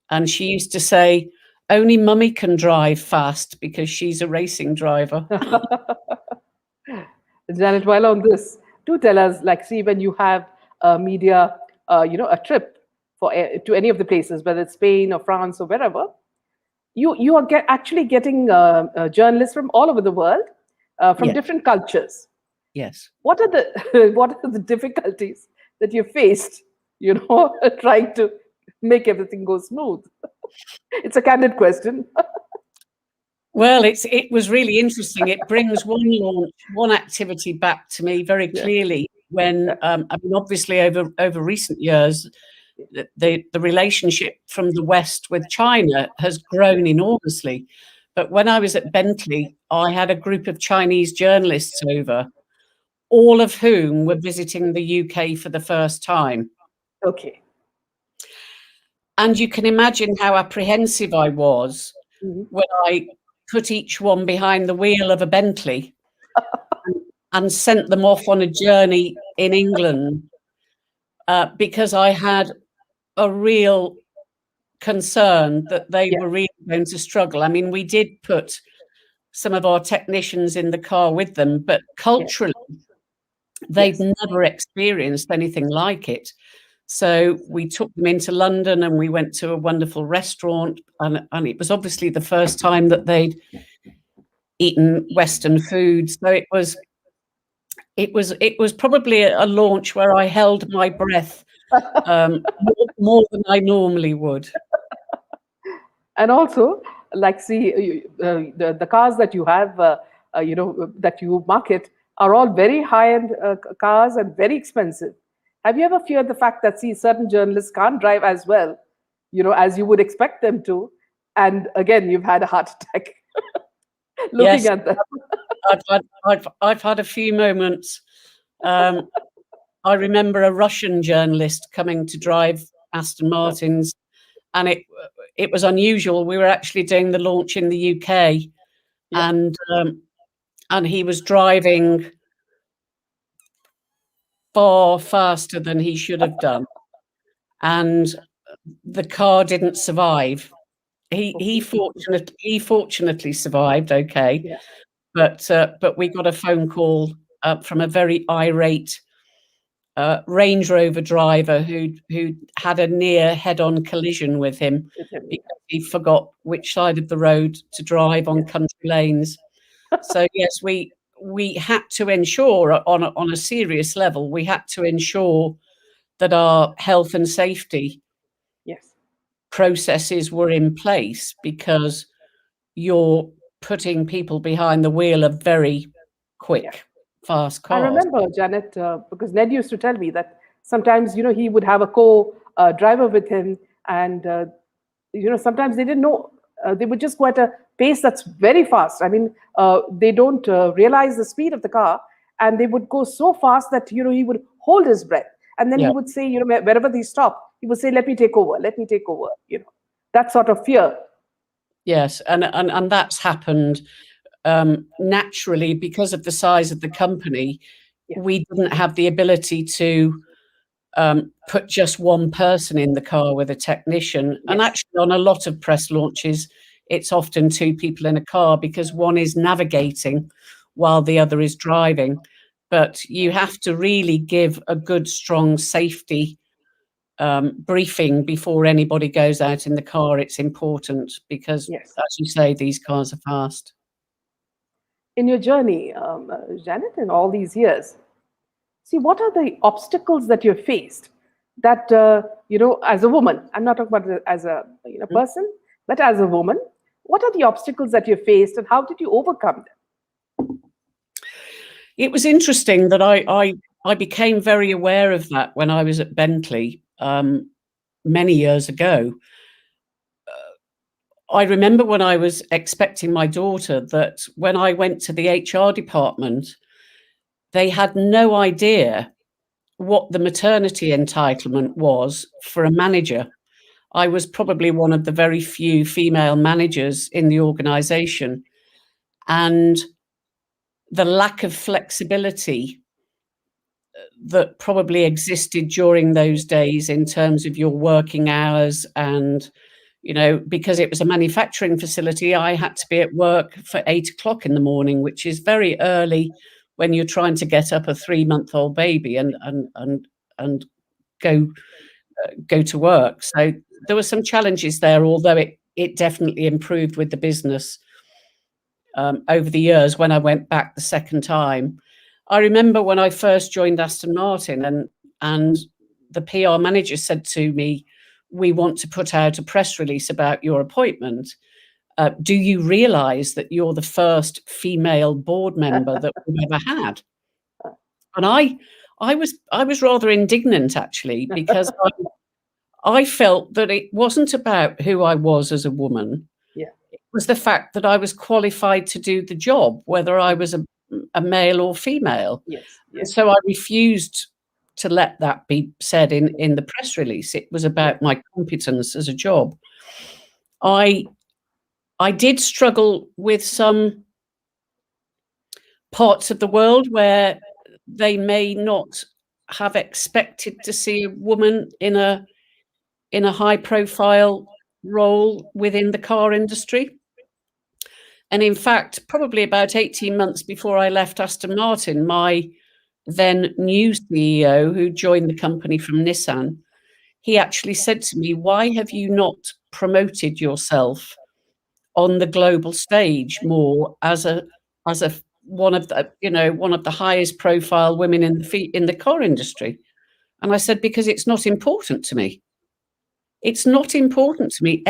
And she used to say, only mummy can drive fast because she's a racing driver. Janet, while on this, do tell us, like, see, when you have media, a trip to any of the places, whether it's Spain or France or wherever, you are actually getting journalists from all over the world, from Yes. different cultures. Yes. What are the what are the difficulties that you faced, trying to make everything go smooth? It's a candid question. Well, it was really interesting. It brings one activity back to me very clearly when, I mean, obviously over recent years, the relationship from the West with China has grown enormously. But when I was at Bentley, I had a group of Chinese journalists over, all of whom were visiting the UK for the first time. Okay. And you can imagine how apprehensive I was when I put each one behind the wheel of a Bentley and sent them off on a journey in England, because I had a real concern that they were really going to struggle. I mean, we did put some of our technicians in the car with them, but culturally, they'd never experienced anything like it. So we took them into London and we went to a wonderful restaurant, and it was obviously the first time that they'd eaten Western food. So it was probably a launch where I held my breath more than I normally would. And also, like, see, the cars that you have, that you market are all very high-end cars and very expensive. Have you ever feared the fact that, see, certain journalists can't drive as well, as you would expect them to, and again, you've had a heart attack looking at them? I've had a few moments. I remember a Russian journalist coming to drive Aston Martins, and it was unusual. We were actually doing the launch in the UK, and he was driving far faster than he should have done, and the car didn't survive. He fortunately survived, okay, but we got a phone call from a very irate Range Rover driver who had a near head-on collision with him because he forgot which side of the road to drive on country lanes. So yes, we had to ensure on a serious level, we had to ensure that our health and safety processes were in place, because you're putting people behind the wheel of very quick, fast cars. I remember, Janet, because Ned used to tell me that sometimes, he would have a co-driver with him, and, sometimes they didn't know, they would just go at a pace that's very fast. I mean, they don't realize the speed of the car, and they would go so fast that, he would hold his breath. And then he would say, wherever they stop, he would say, let me take over, that sort of fear. Yes, and that's happened naturally because of the size of the company. We didn't have the ability to put just one person in the car with a technician. And actually, on a lot of press launches, it's often two people in a car because one is navigating while the other is driving. But you have to really give a good, strong safety briefing before anybody goes out in the car. It's important because, as you say, these cars are fast. In your journey, Janet, in all these years, see, what are the obstacles that you've faced that, as a woman, I'm not talking about as a person, but as a woman, what are the obstacles that you faced and how did you overcome them? It was interesting that I became very aware of that when I was at Bentley. many years ago. I remember when I was expecting my daughter that when I went to the HR department, they had no idea what the maternity entitlement was for a manager. I was probably one of the very few female managers in the organization, and the lack of flexibility that probably existed during those days in terms of your working hours, and because it was a manufacturing facility, I had to be at work for 8 o'clock in the morning, which is very early when you're trying to get up a 3-month-old baby and go to work. So there were some challenges there, although it definitely improved with the business over the years when I went back the second time. I remember when I first joined Aston Martin, and the PR manager said to me, "We want to put out a press release about your appointment. Do you realize that you're the first female board member that we've ever had?" And I was rather indignant, actually, because I felt that it wasn't about who I was as a woman. Yeah. It was the fact that I was qualified to do the job, whether I was a male or female. Yes. And so I refused to let that be said in the press release. It was about my competence as a job. I did struggle with some parts of the world where they may not have expected to see a woman in a high profile role within the car industry. And in fact, probably about 18 months before I left Aston Martin, my then new CEO, who joined the company from Nissan, he actually said to me, "Why have you not promoted yourself on the global stage more as one of the highest profile women in the car industry?" And I said, "Because it's not important to me. It's not important to me.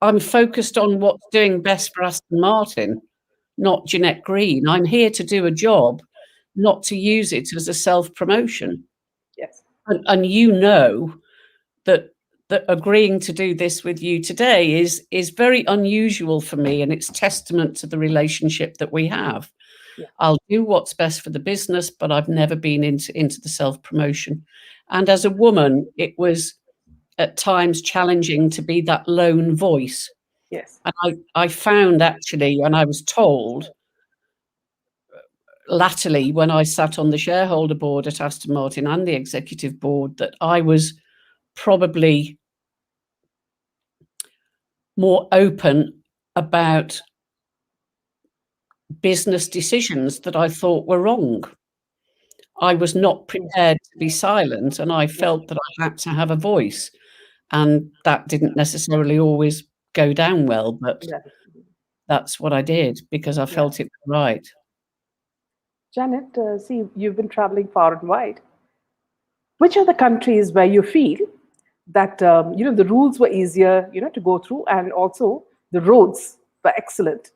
I'm focused on what's doing best for Aston Martin, not Janette Green. I'm here to do a job, not to use it as a self-promotion." Yes. And that agreeing to do this with you today is very unusual for me, and it's testament to the relationship that we have. Yeah. I'll do what's best for the business, but I've never been into the self-promotion. And as a woman, it was at times challenging to be that lone voice. Yes. And I found, actually, and I was told latterly when I sat on the shareholder board at Aston Martin and the executive board, that I was probably more open about business decisions that I thought were wrong. I was not prepared to be silent, and I felt that I had to have a voice. And that didn't necessarily always go down well, but that's what I did because I felt it was right. Janette, see, you've been traveling far and wide. Which are the countries where you feel that the rules were easier, to go through, and also the roads were excellent,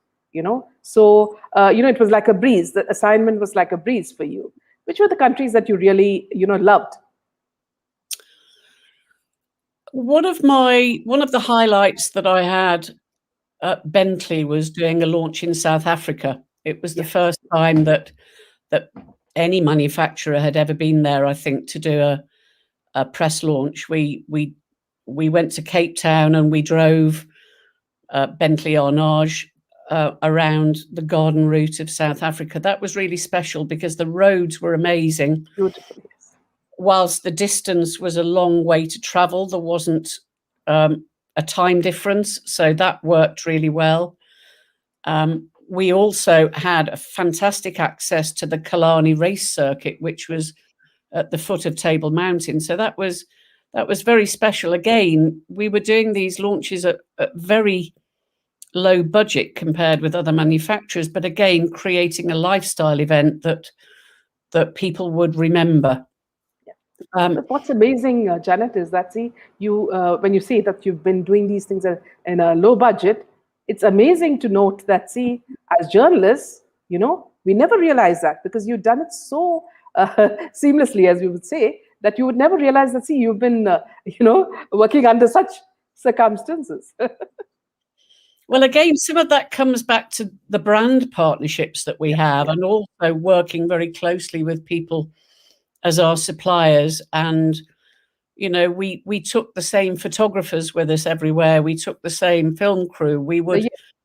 So it was like a breeze. The assignment was like a breeze for you. Which were the countries that you really, loved? One of the highlights that I had at Bentley was doing a launch in South Africa. It was the first time that any manufacturer had ever been there, I think, to do a press launch. We went to Cape Town and we drove Bentley Arnage around the garden route of South Africa. That was really special because the roads were amazing. Beautiful. Whilst the distance was a long way to travel, there wasn't a time difference, so that worked really well. We also had a fantastic access to the Killarney race circuit, which was at the foot of Table Mountain. So that was very special. Again, we were doing these launches at very low budget compared with other manufacturers, but again, creating a lifestyle event that people would remember. What's amazing, Janet, is that you when you say that you've been doing these things in a low budget, it's amazing to note that as journalists, we never realize that because you've done it so seamlessly, as we would say, that you would never realize that, see, you've been, working under such circumstances. Well, again, some of that comes back to the brand partnerships that we have, and also working very closely with people as our suppliers. And, we took the same photographers with us everywhere. We took the same film crew.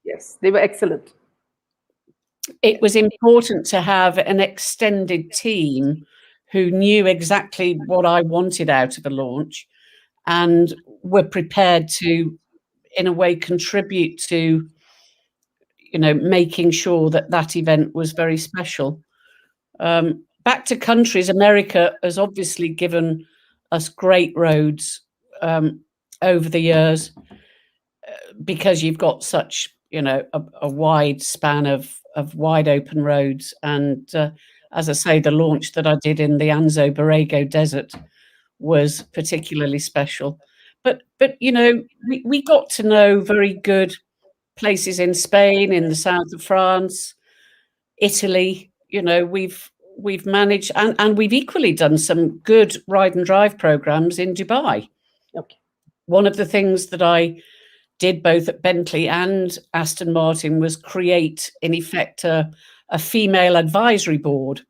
Yes, they were excellent. It was important to have an extended team who knew exactly what I wanted out of a launch and were prepared to, in a way, contribute to, making sure that event was very special. Back to countries, America has obviously given us great roads over the years, because you've got such, a wide span of wide open roads. And as I say, the launch that I did in the Anzo Borrego Desert was particularly special. But we got to know very good places in Spain, in the south of France, Italy. We've managed, and we've equally done some good ride and drive programs in Dubai. Okay. One of the things that I did both at Bentley and Aston Martin was create, in effect, a female advisory board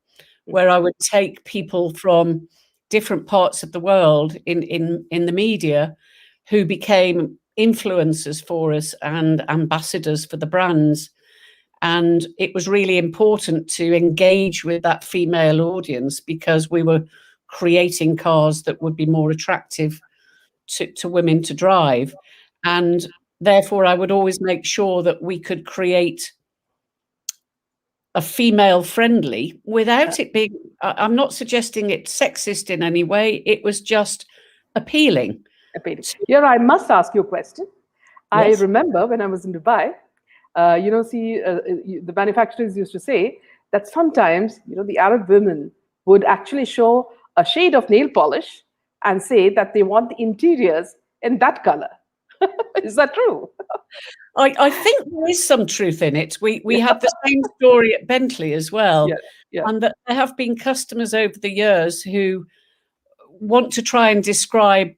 where I would take people from different parts of the world in the media who became influencers for us and ambassadors for the brands. And it was really important to engage with that female audience because we were creating cars that would be more attractive to women to drive. And therefore, I would always make sure that we could create a female friendly without it being, I'm not suggesting it's sexist in any way. It was just appealing. Here, I must ask you a question. Yes. I remember when I was in Dubai, the manufacturers used to say that sometimes, the Arab women would actually show a shade of nail polish and say that they want the interiors in that color. Is that true? I think there is some truth in it. We had the same story at Bentley as well. Yeah. And that there have been customers over the years who want to try and describe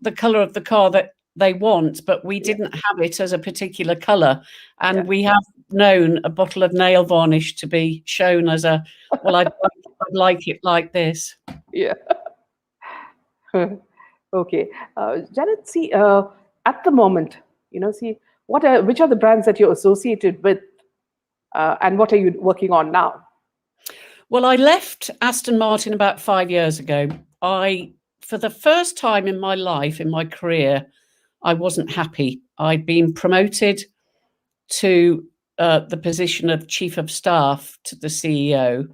the color of the car that they want, but we didn't have it as a particular color. And we have known a bottle of nail varnish to be shown as I'd like it like this. Yeah. Okay. Janette, see, at the moment, which are the brands that you're associated with, and what are you working on now? Well, I left Aston Martin about 5 years ago. For the first time in my life, in my career, I wasn't happy. I'd been promoted to the position of chief of staff to the CEO,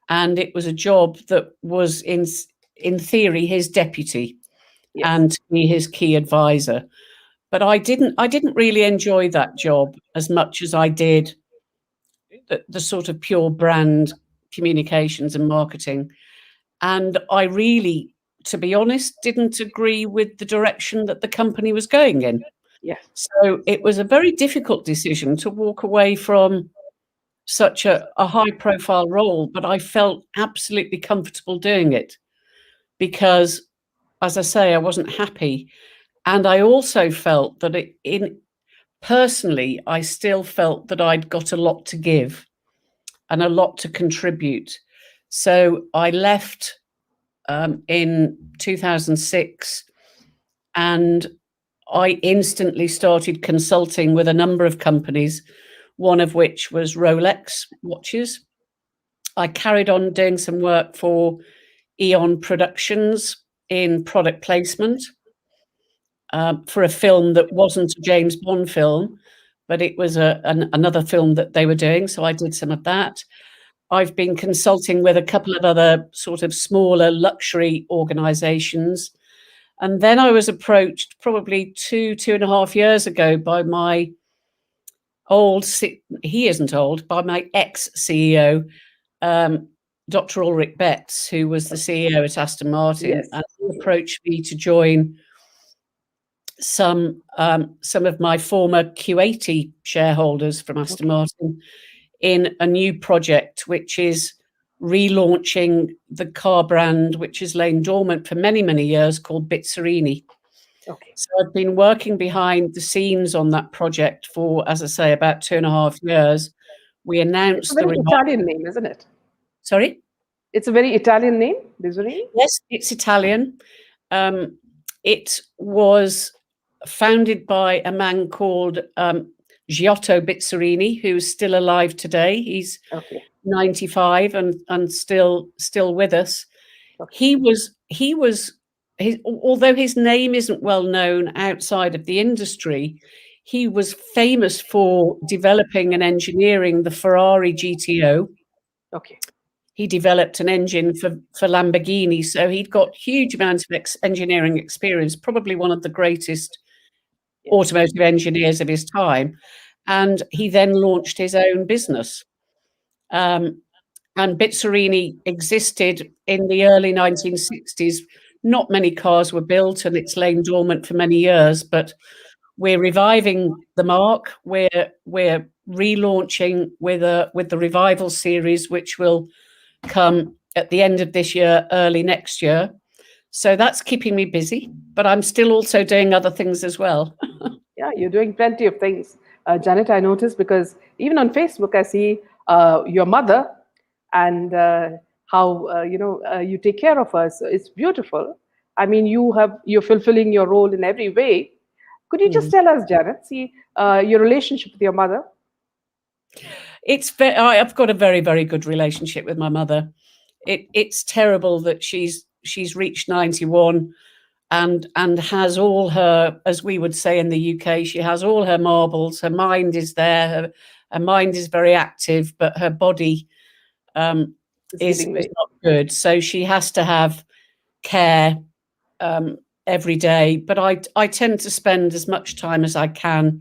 and it was a job that was in theory his deputy and to be his key advisor. But I didn't really enjoy that job as much as I did the sort of pure brand communications and marketing. And I really, to be honest, didn't agree with the direction that the company was going in. Yes. So it was a very difficult decision to walk away from such a high profile role, but I felt absolutely comfortable doing it because, as I say, I wasn't happy. And I also felt that personally, I still felt that I'd got a lot to give and a lot to contribute. So I left in 2006, and I instantly started consulting with a number of companies, one of which was Rolex watches. I carried on doing some work for Eon Productions in product placement for a film that wasn't a James Bond film, but it was another film that they were doing. So I did some of that. I've been consulting with a couple of other sort of smaller luxury organizations. And then I was approached probably 2.5 years ago by my by my ex-CEO, Dr. Ulrich Betz, who was the CEO at Aston Martin. Yes. And he approached me to join some of my former Q80 shareholders from Aston Martin in a new project, which is relaunching the car brand, which has lain dormant for many, many years, called Bizzarini. Okay. So I've been working behind the scenes on that project for, as I say, about 2.5 years. We It's a announced the very Italian name, isn't it? Sorry? It's a very Italian name, Bizzarini. Yes, it's Italian. It was founded by a man called Giotto Bizzarini, who's still alive today. He's Okay. 95 and still with us. Okay. Although his name isn't well known outside of the industry, he was famous for developing and engineering the Ferrari GTO. Okay. He developed an engine for Lamborghini, so he'd got huge amounts of engineering experience, probably one of the greatest automotive engineers of his time. And he then launched his own business. And Bizzarini existed in the early 1960s. Not many cars were built, and it's lain dormant for many years, but we're reviving the mark. We're relaunching with the revival series, which will come at the end of this year, early next year. So that's keeping me busy, but I'm still also doing other things as well. Yeah, you're doing plenty of things, Janet. I noticed because even on Facebook, I see your mother and how you take care of her. So it's beautiful. I mean, you're fulfilling your role in every way. Could you just tell us, Janet, your relationship with your mother? I've got a very, very good relationship with my mother. It's terrible that she's reached 91 and has all her, as we would say in the UK, she has all her marbles. Her mind is there. Her mind is very active, but her body is not good. So she has to have care every day. But I tend to spend as much time as I can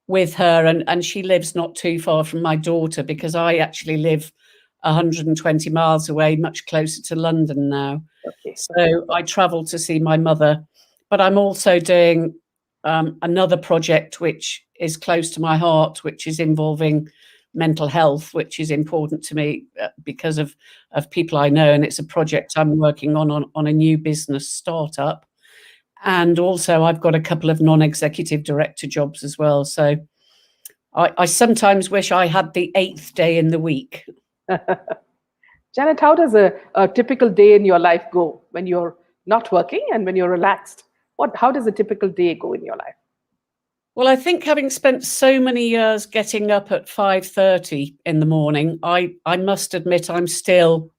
with her, and she lives not too far from my daughter, because I actually live 120 miles away, much closer to London now. Okay. So I travel to see my mother, but I'm also doing another project which is close to my heart, which is involving mental health, which is important to me because of people I know, and it's a project I'm working on a new business startup. And also I've got a couple of non-executive director jobs as well. So I sometimes wish I had the 8th day in the week. Janet, how does a typical day in your life go when you're not working and when you're relaxed? How does a typical day go in your life? Well, I think having spent so many years getting up at 5:30 in the morning, I must admit I'm still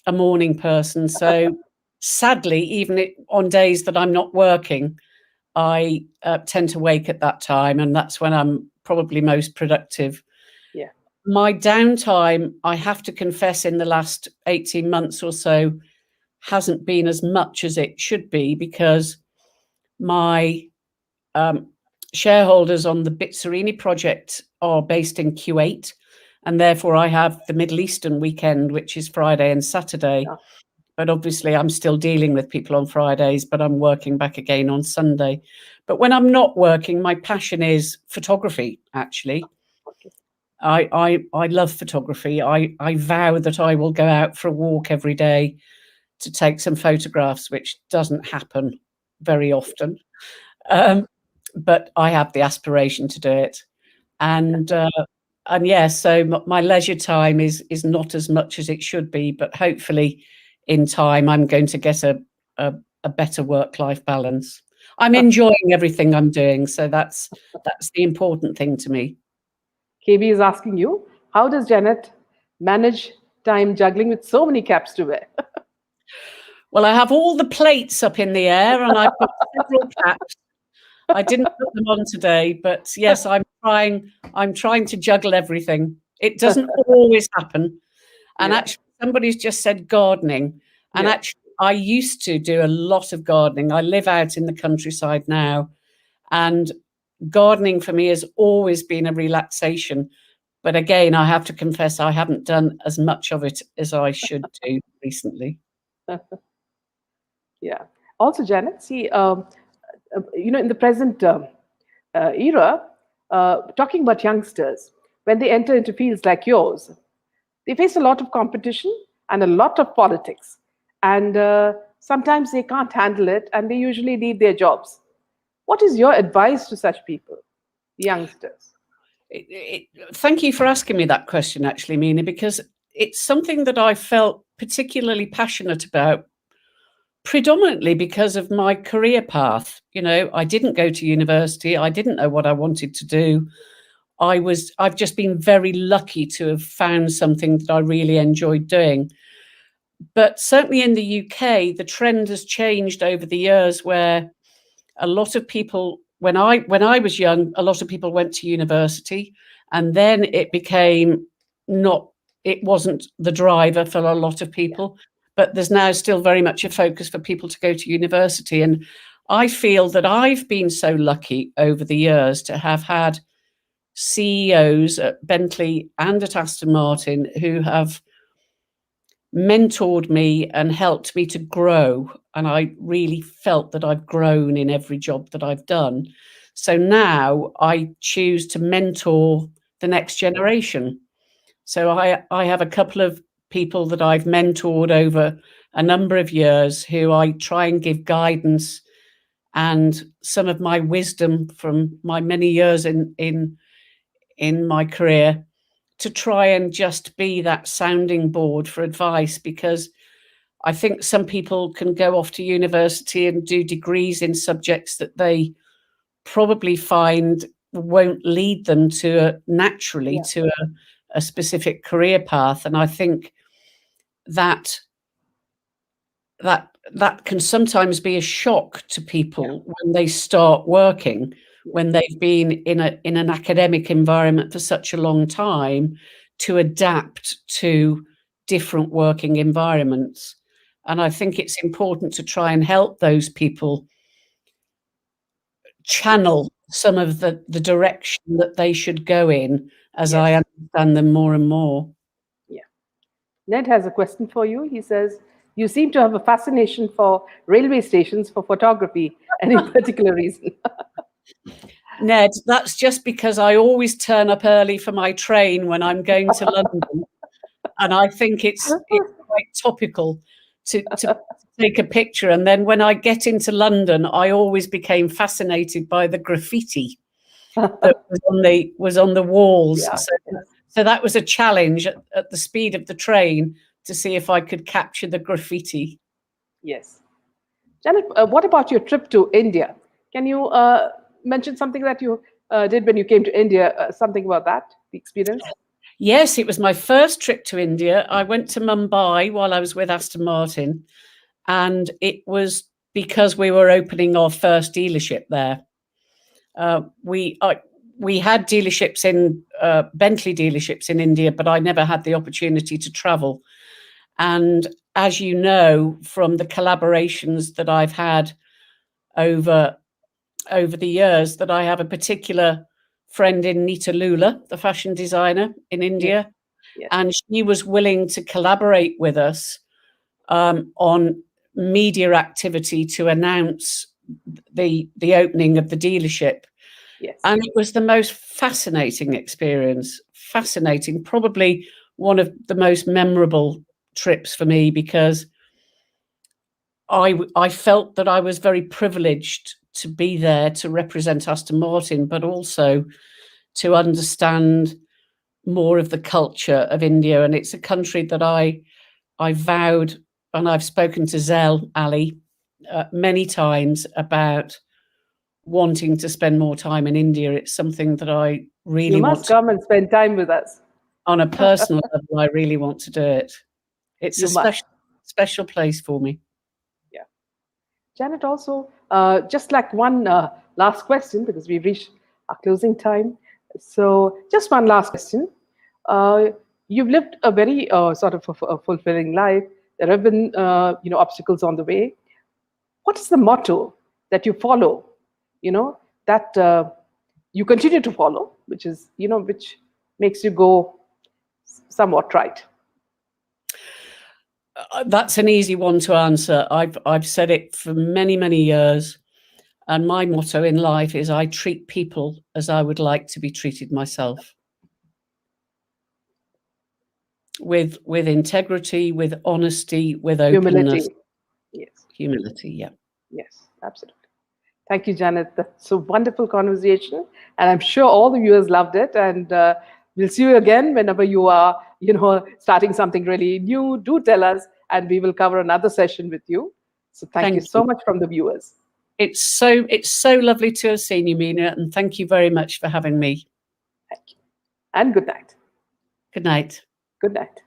a morning person. So sadly, even on days that I'm not working, I tend to wake at that time, and that's when I'm probably most productive. Yeah. My downtime, I have to confess, in the last 18 months or so, hasn't been as much as it should be, because my shareholders on the Bizzarini project are based in Kuwait, and therefore I have the Middle Eastern weekend, which is Friday and Saturday. Yeah. But obviously I'm still dealing with people on Fridays, but I'm working back again on Sunday. But when I'm not working, my passion is photography, actually. Okay. I love photography. I vow that I will go out for a walk every day to take some photographs, which doesn't happen very often. But I have the aspiration to do it. And yeah, so my leisure time is not as much as it should be, but hopefully in time I'm going to get a better work-life balance. I'm enjoying everything I'm doing, so that's the important thing to me. KB is asking you, how does Janet manage time juggling with so many caps to wear? Well, I have all the plates up in the air, and I've got several caps. I didn't put them on today, but yes, I'm trying to juggle everything. It doesn't always happen. And actually, somebody's just said gardening. And actually, I used to do a lot of gardening. I live out in the countryside now, and gardening for me has always been a relaxation. But again, I have to confess, I haven't done as much of it as I should do recently. Yeah. Also, Janet, in the present era, talking about youngsters, when they enter into fields like yours, they face a lot of competition and a lot of politics. And sometimes they can't handle it and they usually leave their jobs. What is your advice to such people, youngsters? Thank you for asking me that question, actually, Mina, because it's something that I felt particularly passionate about, predominantly because of my career path. I didn't go to university. I didn't know what I wanted to do. I've just been very lucky to have found something that I really enjoyed doing. But certainly in the UK, the trend has changed over the years, where a lot of people, when I was young, a lot of people went to university, and then it became it wasn't the driver for a lot of people. But there's now still very much a focus for people to go to university. And I feel that I've been so lucky over the years to have had CEOs at Bentley and at Aston Martin who have mentored me and helped me to grow. And I really felt that I've grown in every job that I've done. So now I choose to mentor the next generation. So I have a couple of people that I've mentored over a number of years who I try and give guidance and some of my wisdom from my many years in my career, to try and just be that sounding board for advice, because I think some people can go off to university and do degrees in subjects that they probably find won't lead them to naturally to a specific career path. And I think that can sometimes be a shock to people when they start working, when they've been in an academic environment for such a long time, to adapt to different working environments. And I think it's important to try and help those people channel some of the direction that they should go in, as I understand them more and more. Yeah. Ned has a question for you. He says, you seem to have a fascination for railway stations for photography. Any particular reason? Ned, that's just because I always turn up early for my train when I'm going to London. And I think it's quite topical to take a picture. And then when I get into London, I always became fascinated by the graffiti that was on the walls. Yeah. So that was a challenge at the speed of the train to see if I could capture the graffiti. Yes. Janet, what about your trip to India? Can you mention something that you did when you came to India, something about that, the experience? Yes, it was my first trip to India. I went to Mumbai while I was with Aston Martin, and it was because we were opening our first dealership there. We had dealerships in Bentley dealerships in India, but I never had the opportunity to travel. And as you know, from the collaborations that I've had over the years, that I have a particular friend in Nita Lula, the fashion designer in India. Yes. And she was willing to collaborate with us on media activity to announce the opening of the dealership. Yes. And it was the most fascinating experience. Fascinating, probably one of the most memorable trips for me, because I felt that I was very privileged to be there to represent Aston Martin, but also to understand more of the culture of India. And it's a country that I vowed, and I've spoken to Zell Ali many times about wanting to spend more time in India. It's something that I really want to come and spend time with us. On a personal level, I really want to do it. It's a special place for me. Yeah. Janet, also, just like one last question, because we've reached our closing time. So just one last question. You've lived a very sort of a fulfilling life. There have been, obstacles on the way. What is the motto that you follow, that you continue to follow, which is, which makes you go somewhat right? That's an easy one to answer. I've said it for many, many years. And my motto in life is I treat people as I would like to be treated myself. with integrity, with honesty, with openness, Humility. Yes. humility. Yeah. Yes, absolutely. Thank you, Janet. That's a wonderful conversation, and I'm sure all the viewers loved it. And we'll see you again whenever you are, starting something really new. Do tell us, and we will cover another session with you. So thank you Thank so you. much from the viewers. It's so lovely to have seen you, Mina, and thank you very much for having me. Thank you, and good night. Good night. Good night.